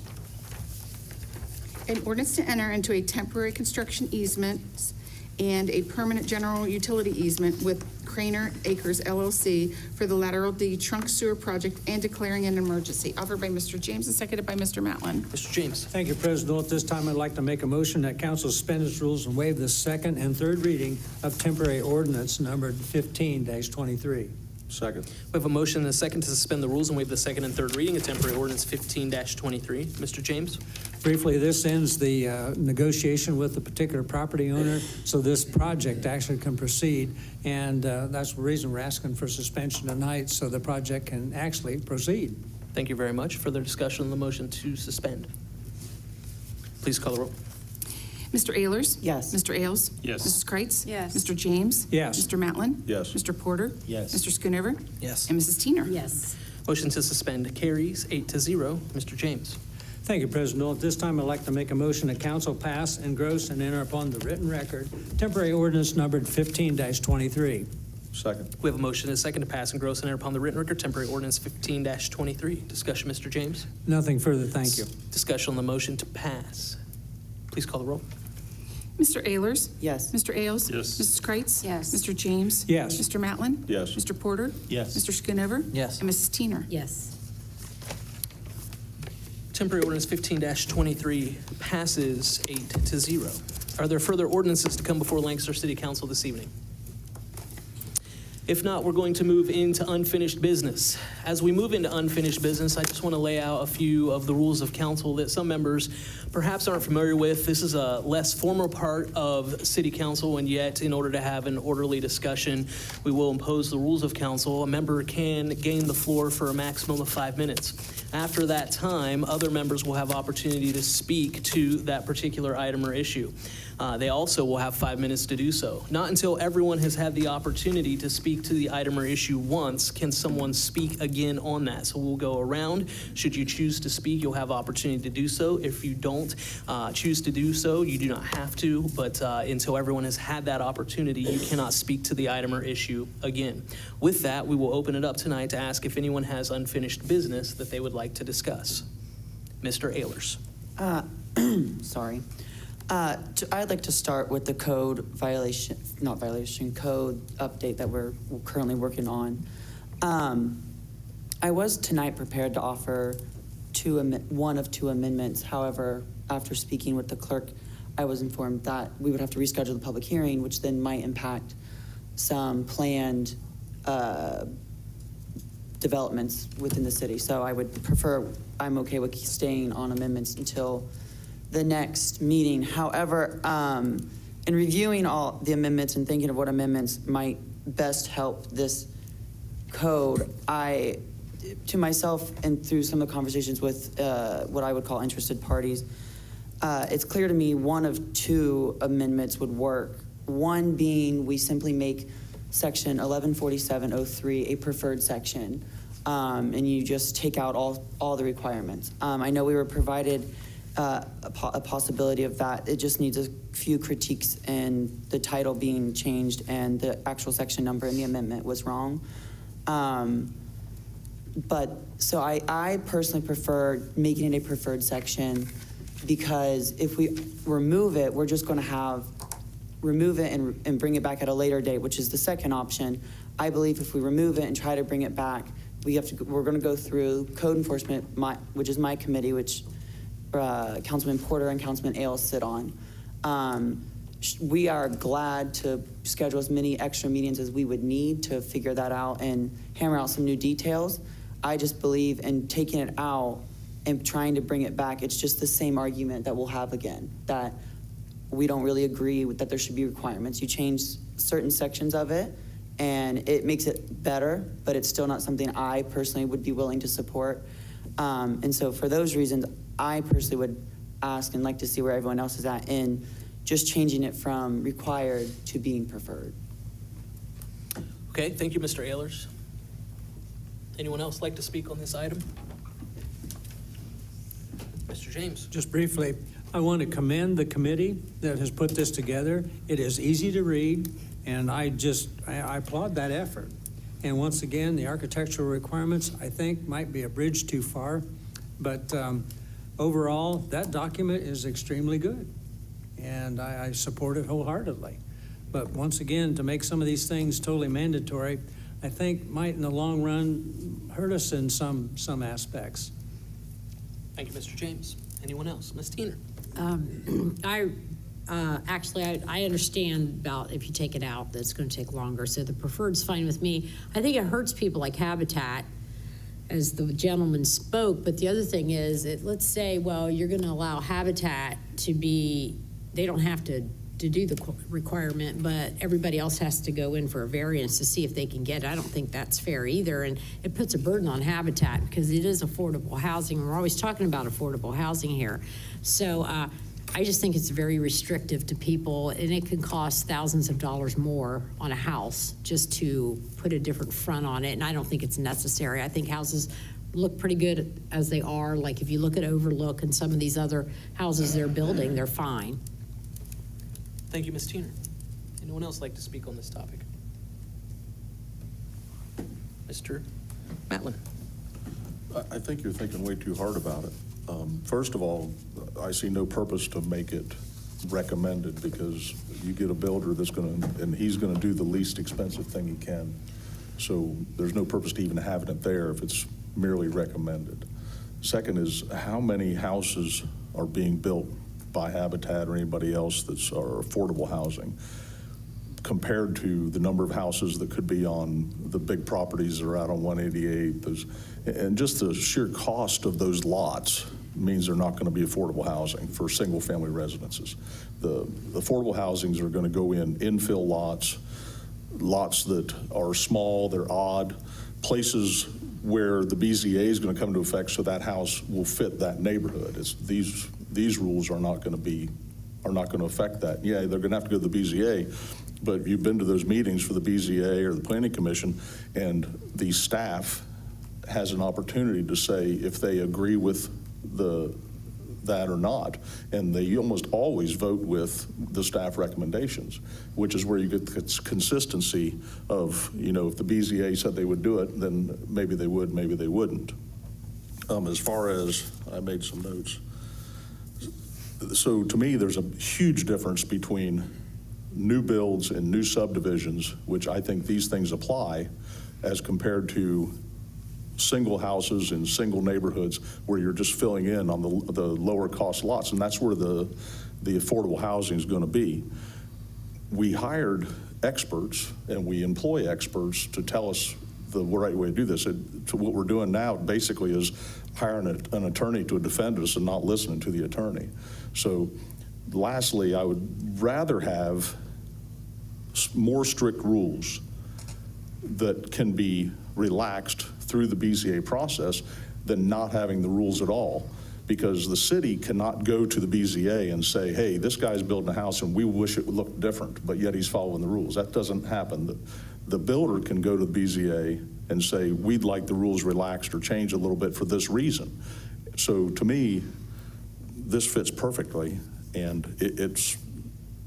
[SPEAKER 14] An ordinance to enter into a temporary construction easement and a permanent general utility easement with Craner Acres LLC for the lateral D trunk sewer project and declaring an emergency, offered by Mr. James and seconded by Mr. Matlin.
[SPEAKER 11] Mr. James.
[SPEAKER 1] Thank you, President. At this time, I'd like to make a motion that council suspend its rules and waive the second and third reading of temporary ordinance numbered 15-23.
[SPEAKER 13] Second.
[SPEAKER 11] We have a motion and a second to suspend the rules and waive the second and third reading of temporary ordinance 15-23. Mr. James?
[SPEAKER 1] Briefly, this ends the negotiation with the particular property owner, so this project actually can proceed. And that's the reason we're asking for suspension tonight, so the project can actually proceed.
[SPEAKER 11] Thank you very much. Further discussion on the motion to suspend. Please call the roll.
[SPEAKER 14] Mr. Ayers?
[SPEAKER 4] Yes.
[SPEAKER 14] Mr. Ailes?
[SPEAKER 6] Yes.
[SPEAKER 14] Mrs. Kreitz?
[SPEAKER 8] Yes.
[SPEAKER 14] Mr. James?
[SPEAKER 1] Yes.
[SPEAKER 14] Mr. Matlin?
[SPEAKER 13] Yes.
[SPEAKER 14] Mr. Porter?
[SPEAKER 11] Yes.
[SPEAKER 14] Mr. Schoonover?
[SPEAKER 4] Yes.
[SPEAKER 14] And Mrs. Teener.
[SPEAKER 8] Yes.
[SPEAKER 11] Motion to suspend carries 8-0. Mr. James?
[SPEAKER 1] Thank you, President. At this time, I'd like to make a motion that council pass, engross, and enter upon the written record temporary ordinance numbered 15-23.
[SPEAKER 13] Second.
[SPEAKER 11] We have a motion and a second to pass and gross and enter upon the written record temporary ordinance 15-23. Discussion, Mr. James?
[SPEAKER 1] Nothing further, thank you.
[SPEAKER 11] Discussion on the motion to pass. Please call the roll.
[SPEAKER 14] Mr. Ayers?
[SPEAKER 4] Yes.
[SPEAKER 14] Mr. Ailes?
[SPEAKER 6] Yes.
[SPEAKER 14] Mrs. Kreitz?
[SPEAKER 7] Yes.
[SPEAKER 14] Mr. James?
[SPEAKER 1] Yes.
[SPEAKER 14] Mr. Matlin?
[SPEAKER 6] Yes.
[SPEAKER 14] Mr. Porter?
[SPEAKER 6] Yes.
[SPEAKER 14] Mr. Schoonover?
[SPEAKER 4] Yes.
[SPEAKER 14] And Mrs. Teener.
[SPEAKER 8] Yes.
[SPEAKER 11] Temporary ordinance 15-23 passes 8-0. Are there further ordinances to come before Lancaster City Council this evening? If not, we're going to move into unfinished business. As we move into unfinished business, I just want to lay out a few of the rules of council that some members perhaps aren't familiar with. This is a less formal part of city council, and yet in order to have an orderly discussion, we will impose the rules of council. A member can gain the floor for a maximum of 5 minutes. After that time, other members will have opportunity to speak to that particular item or issue. They also will have 5 minutes to do so. Not until everyone has had the opportunity to speak to the item or issue once can someone speak again on that. So we'll go around. Should you choose to speak, you'll have opportunity to do so. If you don't choose to do so, you do not have to, but until everyone has had that opportunity, you cannot speak to the item or issue again. With that, we will open it up tonight to ask if anyone has unfinished business that they would like to discuss. Mr. Ayers.
[SPEAKER 18] Sorry. I'd like to start with the code code update that we're currently working on. I was tonight prepared to offer one of two amendments. However, after speaking with the clerk, I was informed that we would have to reschedule the public hearing, which then might impact some planned developments within the city. So I'm okay with staying on amendments until the next meeting. However, in reviewing all the amendments and thinking of what amendments might best help this code, to myself and through some of the conversations with what I would call interested parties, it's clear to me one of two amendments would work. One being we simply make section 114703 a preferred section, and you just take out all the requirements. I know we were provided a possibility of that. It just needs a few critiques, and the title being changed and the actual section number in the amendment was wrong. So I personally prefer making it a preferred section, because if we remove it, we're just going to remove it and bring it back at a later date, which is the second option. I believe if we remove it and try to bring it back, we're going to go through code enforcement, which is my committee, which Councilman Porter and Councilman Ailes sit on. We are glad to schedule as many extra meetings as we would need to figure that out and hammer out some new details. I just believe in taking it out and trying to bring it back. It's just the same argument that we'll have again, that we don't really agree that there should be requirements. You change certain sections of it and it makes it better, but it's still not something I personally would be willing to support. And so for those reasons, I personally would ask and like to see where everyone else is at in just changing it from required to being preferred.
[SPEAKER 11] Okay, thank you, Mr. Ayers. Anyone else like to speak on this item? Mr. James.
[SPEAKER 1] Just briefly, I want to commend the committee that has put this together. It is easy to read, and I applaud that effort. And once again, the architectural requirements, I think, might be a bridge too far. But overall, that document is extremely good, and I support it wholeheartedly. But once again, to make some of these things totally mandatory, I think might in the long run hurt us in some aspects.
[SPEAKER 11] Thank you, Mr. James. Anyone else? Ms. Teener.
[SPEAKER 8] I understand about if you take it out, that's going to take longer. So the preferred's fine with me. I think it hurts people like Habitat, as the gentleman spoke. But the other thing is, let's say, well, you're going to allow Habitat to be, they don't have to do the requirement, but everybody else has to go in for a variance to see if they can get it. I don't think that's fair either, and it puts a burden on Habitat because it is affordable housing. We're always talking about affordable housing here. So I just think it's very restrictive to people, and it can cost thousands of dollars more on a house just to put a different front on it, and I don't think it's necessary. I think houses look pretty good as they are. Like if you look at Overlook and some of these other houses they're building, they're fine.
[SPEAKER 11] Thank you, Ms. Teener. Anyone else like to speak on this topic? Mr. Matlin.
[SPEAKER 19] I think you're thinking way too hard about it. First of all, I see no purpose to make it recommended, because you get a builder that's and he's gonna do the least expensive thing he can. So there's no purpose to even having it there if it's merely recommended. Second is, how many houses are being built by Habitat or anybody else are affordable housing compared to the number of houses that could be on the big properties that are out on 188. And just the sheer cost of those lots means they're not going to be affordable housing for single-family residences. The affordable housings are going to go in infill lots that are small, they're odd, places where the BZA is going to come into effect, so that house will fit that neighborhood. These rules are not going to affect that. Yeah, they're going to have to go to the BZA, but if you've been to those meetings for the BZA or the Planning Commission, and the staff has an opportunity to say if they agree with that or not, and they almost always vote with the staff recommendations, which is where you get the consistency of, if the BZA said they would do it, then maybe they would, maybe they wouldn't. As far as, I made some notes. So to me, there's a huge difference between new builds and new subdivisions, which I think these things apply, as compared to single houses in single neighborhoods where you're just filling in on the lower cost lots, and that's where the affordable housing is going to be. We hired experts and we employ experts to tell us the right way to do this. What we're doing now basically is hiring an attorney to defend us and not listening to the attorney. So lastly, I would rather have more strict rules that can be relaxed through the BZA process than not having the rules at all, because the city cannot go to the BZA and say, hey, this guy's building a house and we wish it would look different, but yet he's following the rules. That doesn't happen. The builder can go to the BZA and say, we'd like the rules relaxed or changed a little bit for this reason. So to me, this fits perfectly, and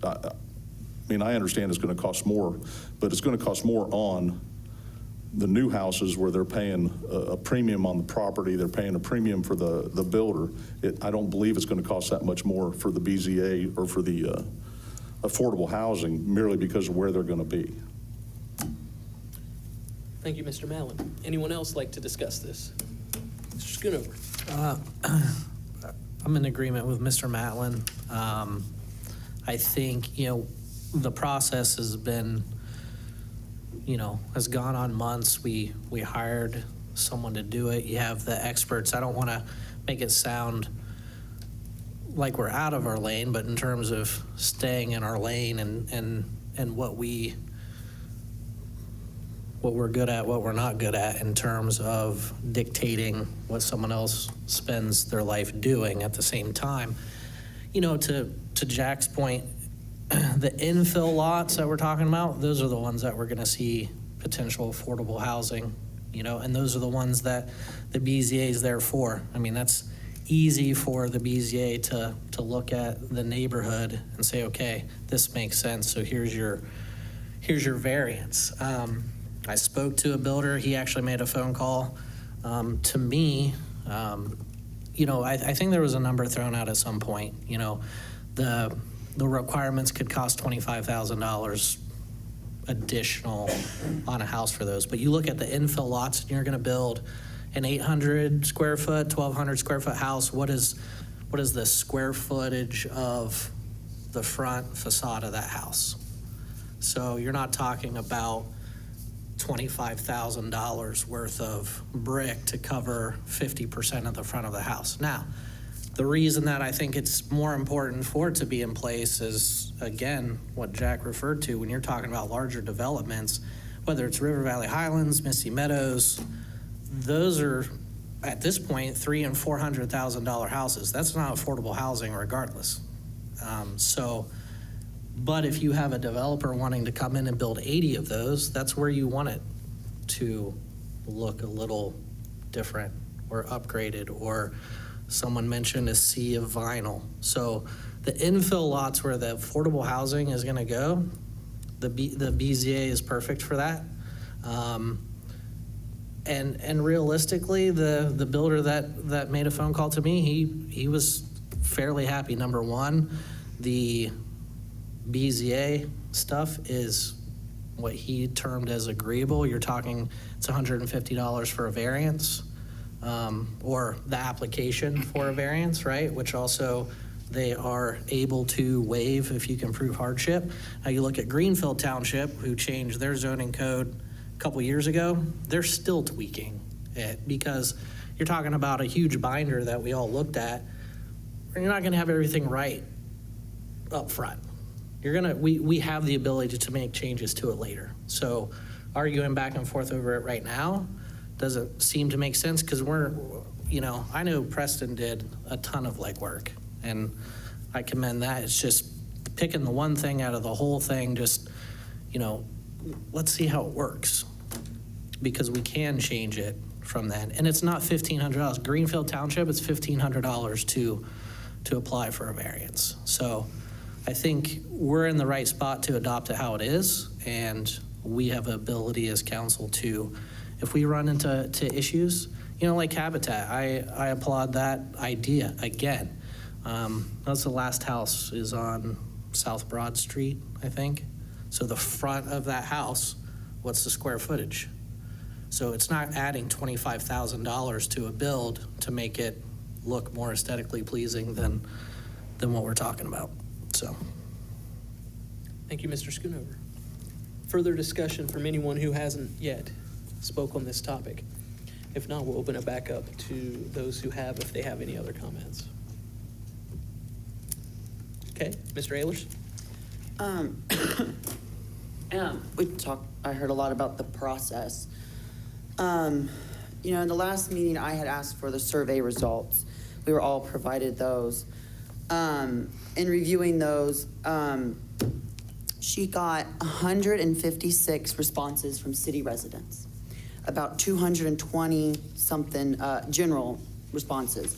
[SPEAKER 19] I understand it's going to cost more, but it's going to cost more on the new houses where they're paying a premium on the property, they're paying a premium for the builder. I don't believe it's going to cost that much more for the BZA or for the affordable housing, merely because of where they're going to be.
[SPEAKER 11] Thank you, Mr. Mallon. Anyone else like to discuss this? Mr. Schoonover.
[SPEAKER 4] I'm in agreement with Mr. Matlin. I think, the process has been, has gone on months. We hired someone to do it. You have the experts. I don't want to make it sound like we're out of our lane, but in terms of staying in our lane and what we're good at, what we're not good at, in terms of dictating what someone else spends their life doing at the same time. To Jack's point, the infill lots that we're talking about, those are the ones that we're going to see potential affordable housing, and those are the ones that the BZA is there for. I mean, that's easy for the BZA to look at the neighborhood and say, okay, this makes sense, so here's your variance. I spoke to a builder. He actually made a phone call to me. I think there was a number thrown out at some point. The requirements could cost $25,000 additional on a house for those. But you look at the infill lots, and you're going to build an 800 square foot, 1,200 square foot house. What is the square footage of the front facade of that house? So you're not talking about $25,000 worth of brick to cover 50% of the front of the house. Now, the reason that I think it's more important for it to be in place is, again, what Jack referred to when you're talking about larger developments, whether it's River Valley Highlands, Misty Meadows, those are, at this point, $300,000 and $400,000 houses. That's not affordable housing regardless. But if you have a developer wanting to come in and build 80 of those, that's where you want it to look a little different or upgraded, or someone mentioned a sea of vinyl. So the infill lots where the affordable housing is going to go, the BZA is perfect for that. And realistically, the builder that made a phone call to me, he was fairly happy. Number one, The BZA stuff is what he termed as agreeable. You're talking, it's $150 for a variance, or the application for a variance, right? Which also they are able to waive if you can prove hardship. Now you look at Greenfield Township, who changed their zoning code a couple years ago, they're still tweaking it because you're talking about a huge binder that we all looked at. You're not gonna have everything right up front. We have the ability to make changes to it later. So arguing back and forth over it right now doesn't seem to make sense because I know Preston did a ton of legwork and I commend that. It's just picking the one thing out of the whole thing, just, let's see how it works because we can change it from that. And it's not $1,500. Greenfield Township, it's $1,500 to apply for a variance. So I think we're in the right spot to adopt it how it is, and we have ability as council to, if we run into issues, like Habitat, I applaud that idea again. That's the last house is on South Broad Street, I think. So the front of that house, what's the square footage? So it's not adding $25,000 to a build to make it look more aesthetically pleasing than what we're talking about. So,
[SPEAKER 11] Thank you, Mr. Schoonover. Further discussion from anyone who hasn't yet spoke on this topic? If not, we'll open it back up to those who have, if they have any other comments. Okay, Mr. Ehlers?
[SPEAKER 18] I heard a lot about the process. In the last meeting, I had asked for the survey results. We were all provided those. In reviewing those, she got 156 responses from city residents, about 220 something general responses.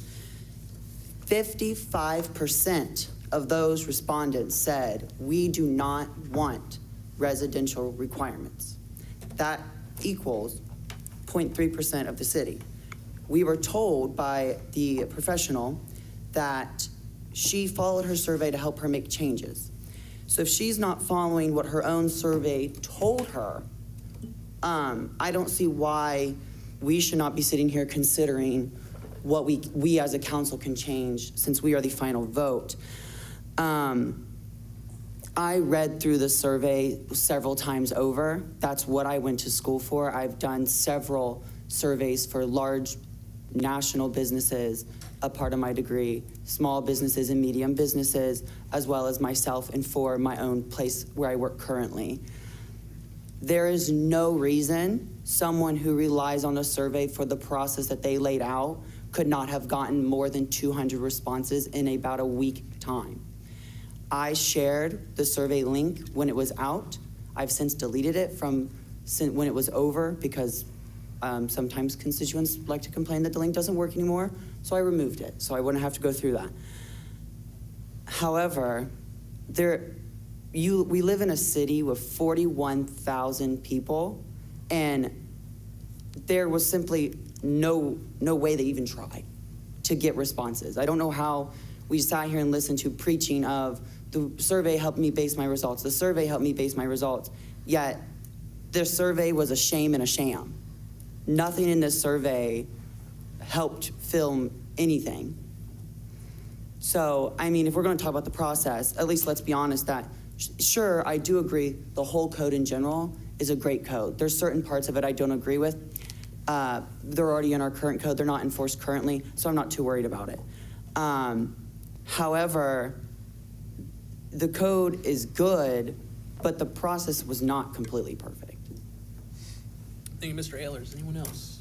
[SPEAKER 18] 55% of those respondents said, we do not want residential requirements. That equals 0.3% of the city. We were told by the professional that she followed her survey to help her make changes. So if she's not following what her own survey told her, I don't see why we should not be sitting here considering what we as a council can change since we are the final vote. I read through the survey several times over. That's what I went to school for. I've done several surveys for large national businesses, a part of my degree, small businesses and medium businesses, as well as myself and for my own place where I work currently. There is no reason someone who relies on a survey for the process that they laid out could not have gotten more than 200 responses in about a week time. I shared the survey link when it was out. I've since deleted it from when it was over because sometimes constituents like to complain that the link doesn't work anymore, so I removed it so I wouldn't have to go through that. However, we live in a city with 41,000 people, and there was simply no way they even tried to get responses. I don't know how we sat here and listened to preaching of the survey helped me base my results. The survey helped me base my results. Yet their survey was a shame and a sham. Nothing in this survey helped film anything. So, if we're going to talk about the process, at least let's be honest that, sure, I do agree the whole code in general is a great code. There's certain parts of it I don't agree with. They're already in our current code. They're not enforced currently, so I'm not too worried about it. However, the code is good, but the process was not completely perfect.
[SPEAKER 11] Thank you, Mr. Ehlers. Anyone else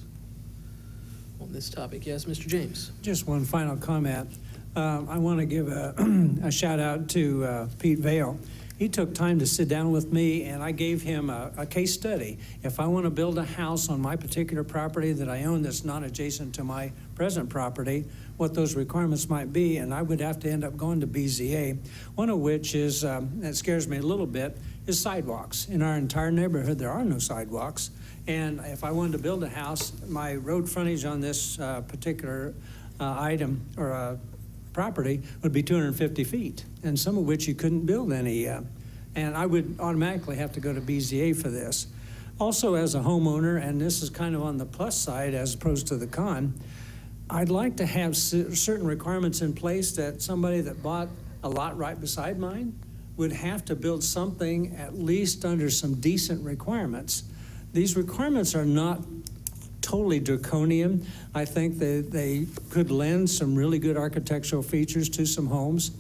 [SPEAKER 11] on this topic? Yes, Mr. James.
[SPEAKER 1] Just one final comment. I want to give a shout out to Pete Vale. He took time to sit down with me, and I gave him a case study. If I want to build a house on my particular property that I own that's not adjacent to my present property, what those requirements might be, and I would have to end up going to BZA, one of which is, that scares me a little bit, is sidewalks. In our entire neighborhood, there are no sidewalks. And if I wanted to build a house, my road frontage on this particular item or property would be 250 feet, and some of which you couldn't build any. And I would automatically have to go to BZA for this. Also, as a homeowner, and this is kind of on the plus side as opposed to the con, I'd like to have certain requirements in place that somebody that bought a lot right beside mine would have to build something at least under some decent requirements. These requirements are not totally draconian. I think that they could lend some really good architectural features to some homes.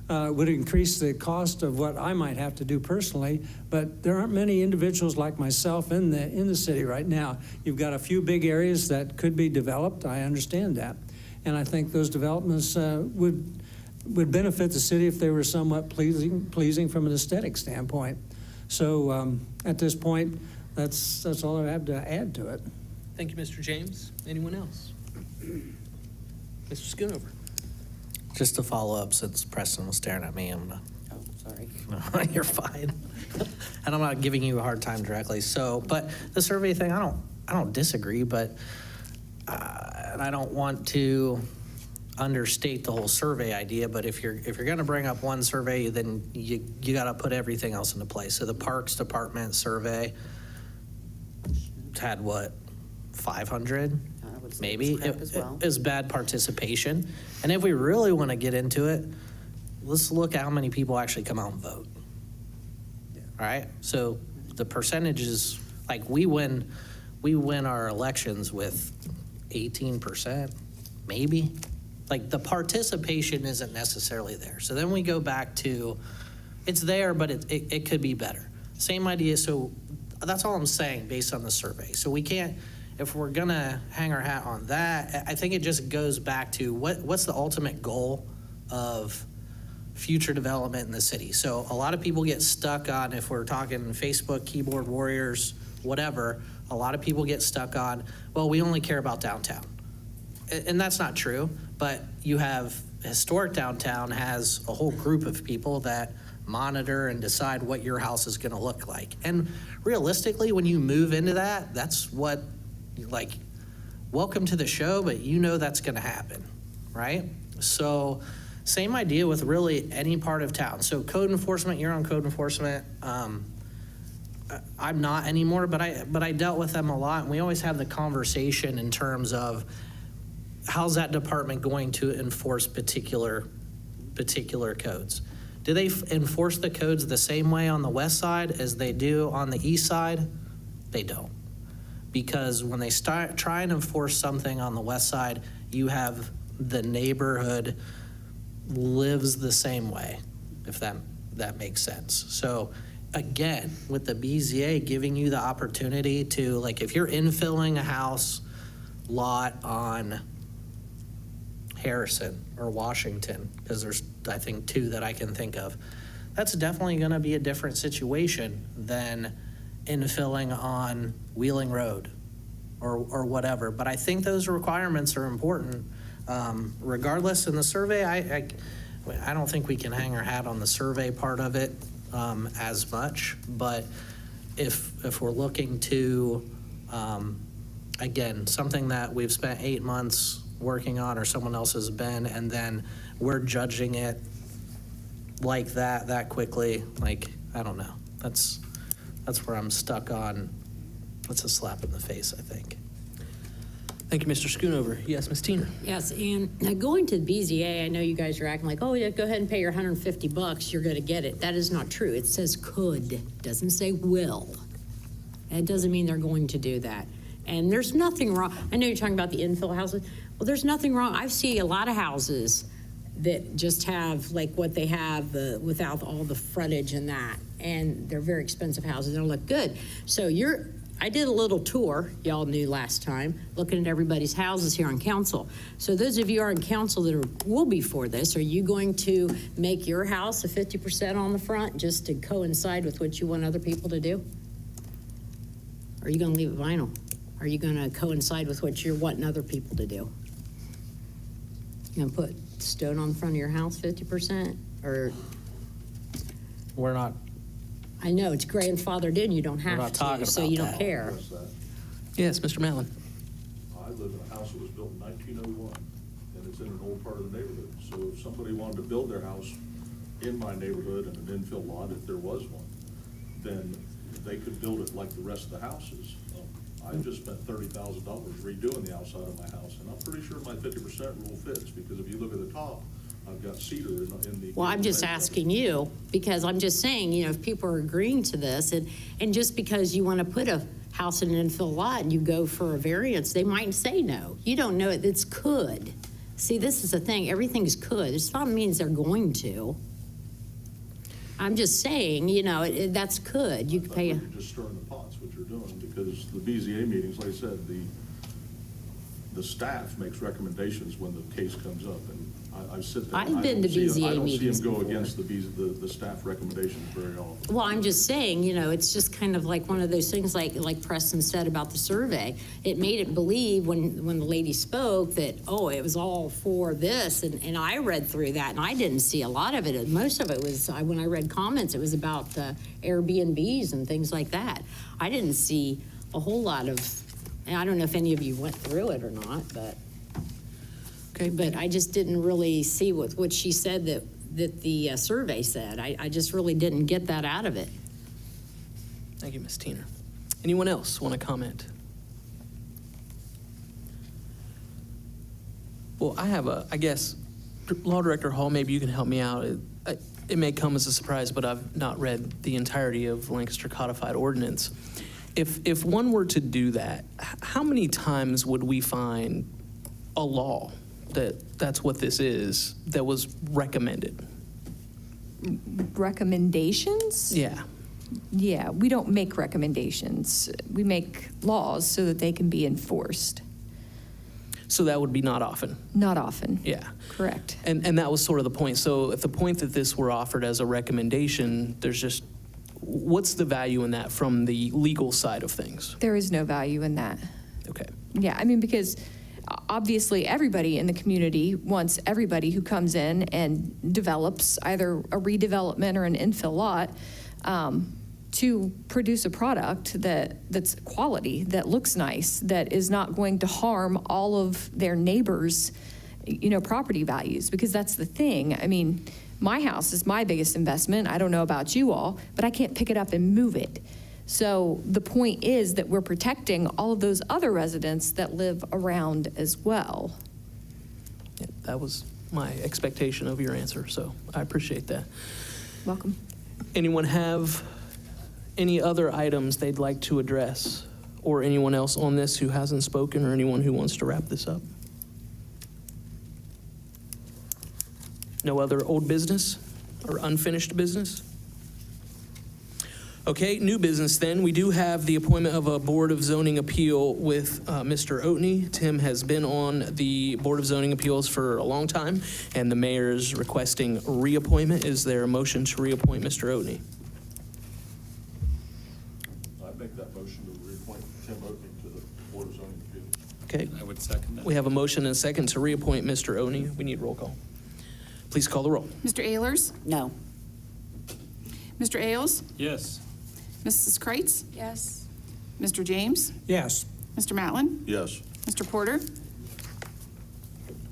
[SPEAKER 1] Would increase the cost of what I might have to do personally, but there aren't many individuals like myself in the city right now. You've got a few big areas that could be developed. I understand that, and I think those developments would benefit the city if they were somewhat pleasing from an aesthetic standpoint. So at this point, that's all I have to add to it.
[SPEAKER 11] Thank you, Mr. James. Anyone else? Mr. Schoonover.
[SPEAKER 4] Just to follow up, since Preston was staring at me, I'm gonna.
[SPEAKER 18] Oh, sorry.
[SPEAKER 4] No, you're fine. And I'm not giving you a hard time directly. So, but the survey thing, I don't disagree, but and I don't want to understate the whole survey idea. But if you're going to bring up one survey, then you got to put everything else into place. So the Parks Department survey had what, 500? Maybe it is bad participation. And if we really want to get into it, let's look at how many people actually come out and vote. All right. So the percentages, like we win our elections with 18%, maybe. Like the participation isn't necessarily there. So then we go back to, it's there, but it could be better. Same idea. So that's all I'm saying based on the survey. So we can't, if we're gonna hang our hat on that, I think it just goes back to what's the ultimate goal of future development in the city. So a lot of people get stuck on, if we're talking Facebook, keyboard warriors, whatever, a lot of people get stuck on, well, we only care about downtown. And that's not true, but you have historic downtown has a whole group of people that monitor and decide what your house is gonna look like. And realistically, when you move into that, that's what, like, welcome to the show, but you know that's gonna happen, right? So same idea with really any part of town. So code enforcement, you're on code enforcement. I'm not anymore, but I dealt with them a lot, and we always have the conversation in terms of how's that department going to enforce particular codes? Do they enforce the codes the same way on the west side as they do on the east side? They don't. Because when they try and enforce something on the west side, you have the neighborhood lives the same way, if that makes sense. So again, with the BZA giving you the opportunity to, like, if you're infilling a house lot on Harrison or Washington, because there's, I think, two that I can think of, that's definitely going to be a different situation than infilling on Wheeling Road or whatever. But I think those requirements are important. Regardless, in the survey, I don't think we can hang our hat on the survey part of it as much. But if we're looking to, again, something that we've spent 8 months working on or someone else has been, and then we're judging it like that quickly, like, I don't know. That's where I'm stuck on. That's a slap in the face, I think.
[SPEAKER 11] Thank you, Mr. Schoonover. Yes, Ms. Tina.
[SPEAKER 8] Yes, and going to the BZA, I know you guys are acting like, oh, yeah, go ahead and pay your $150, you're going to get it. That is not true. It says could, doesn't say will. It doesn't mean they're going to do that. And there's nothing wrong. I know you're talking about the infill houses. Well, there's nothing wrong. I see a lot of houses that just have like what they have without all the frontage and that. And they're very expensive houses. They don't look good. So I did a little tour, y'all knew last time, looking at everybody's houses here on council. So those of you who are on council that will be for this, are you going to make your house a 50% on the front just to coincide with what you want other people to do? Or are you going to leave it vinyl? Are you going to coincide with what you're wanting other people to do? You going to put stone on the front of your house 50%? Or
[SPEAKER 4] we're not.
[SPEAKER 8] I know it's grandfathered in. You don't have to, so you don't care.
[SPEAKER 11] Yes, Mr. Mallon.
[SPEAKER 19] I live in a house that was built in 1901. and it's in an old part of the neighborhood. So if somebody wanted to build their house in my neighborhood in an infill lot, if there was one, then they could build it like the rest of the houses. I just spent $30,000 redoing the outside of my house, and I'm pretty sure my 50% rule fits, because if you look at the top, I've got cedar in the.
[SPEAKER 8] Well, I'm just asking you, because I'm just saying, you know, if people are agreeing to this, and just because you want to put a house in an infill lot and you go for a variance, they might say no. You don't know it, it's could. See, this is the thing, everything's could. It's not means they're going to. I'm just saying, you know, that's could. You could pay.
[SPEAKER 19] You're just stirring the pots, what you're doing, because the BZA meetings, like I said, the staff makes recommendations when the case comes up, and I sit there.
[SPEAKER 8] I've been to BZA meetings
[SPEAKER 19] I don't see them go
[SPEAKER 8] before.
[SPEAKER 19] against the staff recommendations very often.
[SPEAKER 8] Well, I'm just saying, you know, it's just kind of like one of those things like Preston said about the survey. It made it believe when the lady spoke that, oh, it was all for this. And I read through that and I didn't see a lot of it. Most of it was, when I read comments, it was about Airbnbs and things like that. I didn't see a whole lot of, and I don't know if any of you went through it or not, but. Okay, but I just didn't really see what she said that the survey said. I just really didn't get that out of it.
[SPEAKER 11] Thank you, Ms. Tiener. Anyone else want to comment? Well, I guess, Law Director Hall, maybe you can help me out. It may come as a surprise, but I've not read the entirety of Lancaster Codified Ordinance. If one were to do that, how many times would we find a law that's what this is, that was recommended?
[SPEAKER 9] Recommendations?
[SPEAKER 11] Yeah.
[SPEAKER 9] Yeah, we don't make recommendations. We make laws so that they can be enforced.
[SPEAKER 11] So that would be not often?
[SPEAKER 9] Not often.
[SPEAKER 11] Yeah.
[SPEAKER 9] Correct.
[SPEAKER 11] And that was sort of the point. So at the point that this were offered as a recommendation, there's just, what's the value in that from the legal side of things?
[SPEAKER 9] There is no value in that.
[SPEAKER 11] Okay.
[SPEAKER 9] Yeah, I mean, because obviously everybody in the community wants everybody who comes in and develops either a redevelopment or an infill lot to produce a product that's quality, that looks nice, that is not going to harm all of their neighbors' property values, because that's the thing. I mean, my house is my biggest investment. I don't know about you all, but I can't pick it up and move it. So the point is that we're protecting all of those other residents that live around as well.
[SPEAKER 11] Yeah, that was my expectation of your answer, so I appreciate that.
[SPEAKER 9] Welcome.
[SPEAKER 11] Anyone have any other items they'd like to address, or anyone else on this who hasn't spoken, or anyone who wants to wrap this up? No other old business or unfinished business? Okay, new business then. We do have the appointment of a Board of Zoning Appeal with Mr. Oatney. Tim has been on the Board of Zoning Appeals for a long time, and the mayor is requesting reappointment. Is there a motion to reappoint Mr. Oatney?
[SPEAKER 19] I'd make that motion to reappoint Tim Oatney to the Board of Zoning Appeals.
[SPEAKER 11] Okay.
[SPEAKER 6] I would second that.
[SPEAKER 11] We have a motion and a second to reappoint Mr. Oatney. We need roll call. Please call the roll.
[SPEAKER 14] Mr. Ehlers?
[SPEAKER 18] No.
[SPEAKER 14] Mr. Ailes?
[SPEAKER 6] Yes.
[SPEAKER 14] Mrs. Kreitz?
[SPEAKER 9] Yes.
[SPEAKER 14] Mr. James?
[SPEAKER 1] Yes.
[SPEAKER 14] Mr. Matlin?
[SPEAKER 19] Yes.
[SPEAKER 14] Mr. Porter?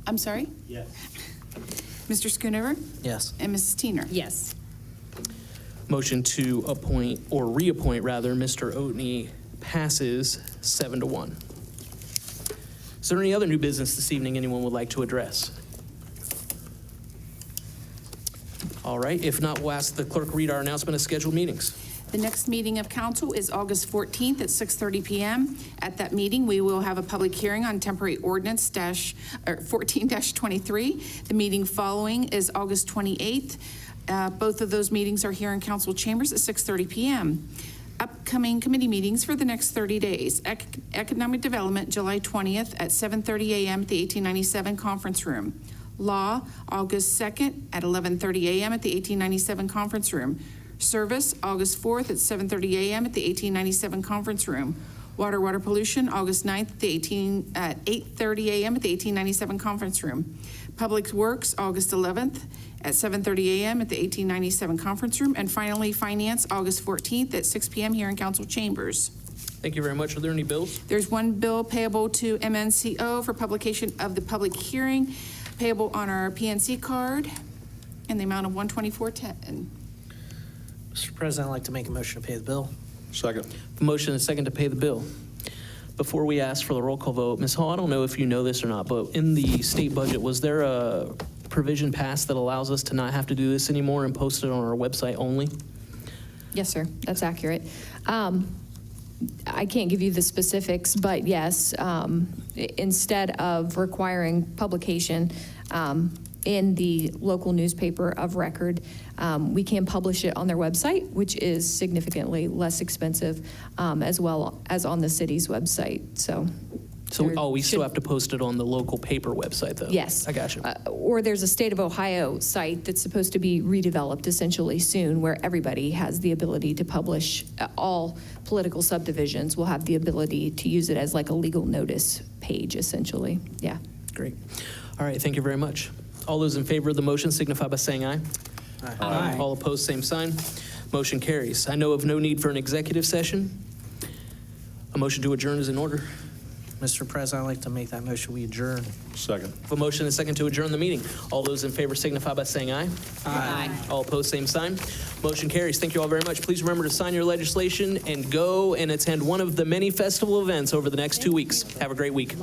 [SPEAKER 14] I'm sorry?
[SPEAKER 10] Yes.
[SPEAKER 14] Mr. Schoonover?
[SPEAKER 4] Yes.
[SPEAKER 14] And Mrs. Tiener?
[SPEAKER 8] Yes.
[SPEAKER 11] Motion to appoint, or reappoint rather, Mr. Oatney passes 7-1. Is there any other new business this evening anyone would like to address? All right, if not, we'll ask the clerk read our announcement of scheduled meetings.
[SPEAKER 14] The next meeting of council is August 14th at 6:30 PM. At that meeting, we will have a public hearing on temporary ordinance 14-23. The meeting following is August 28th. Both of those meetings are here in council chambers at 6:30 PM. Upcoming committee meetings for the next 30 days. Economic Development, July 20th at 7:30 AM at the 1897 conference room. Law, August 2nd at 11:30 AM at the 1897 conference room. Service, August 4th at 7:30 AM at the 1897 conference room. Water Pollution, August 9th at 8:30 AM at the 1897 conference room. Public Works, August 11th at 7:30 AM at the 1897 conference room. And finally, Finance, August 14th at 6 PM here in council chambers.
[SPEAKER 11] Thank you very much. Are there any bills?
[SPEAKER 14] There's one bill payable to MNCO for publication of the public hearing, payable on our PNC card, in the amount of $124.10.
[SPEAKER 4] Mr. President, I'd like to make a motion to pay the bill.
[SPEAKER 19] Second.
[SPEAKER 11] A motion and a second to pay the bill. Before we ask for the roll call vote, Ms. Hall, I don't know if you know this or not, but in the state budget, was there a provision passed that allows us to not have to do this anymore and post it on our website only?
[SPEAKER 9] Yes, sir, that's accurate. I can't give you the specifics, but yes, instead of requiring publication in the local newspaper of record, we can publish it on their website, which is significantly less expensive, as well as on the city's website, so.
[SPEAKER 11] We still have to post it on the local paper website, though?
[SPEAKER 9] Yes.
[SPEAKER 11] I got you.
[SPEAKER 9] Or there's a State of Ohio site that's supposed to be redeveloped essentially soon, where everybody has the ability to publish. All political subdivisions will have the ability to use it as like a legal notice page, essentially. Yeah.
[SPEAKER 11] Great. All right, thank you very much. All those in favor of the motion signify by saying aye.
[SPEAKER 8] Aye.
[SPEAKER 11] All opposed, same sign. Motion carries. I know of no need for an executive session. A motion to adjourn is in order.
[SPEAKER 4] Mr. President, I'd like to make that motion, we adjourn.
[SPEAKER 19] Second.
[SPEAKER 11] A motion and a second to adjourn the meeting. All those in favor signify by saying aye.
[SPEAKER 8] Aye.
[SPEAKER 11] All opposed, same sign. Motion carries. Thank you all very much. Please remember to sign your legislation and go and attend one of the many festival events over the next 2 weeks. Have a great week.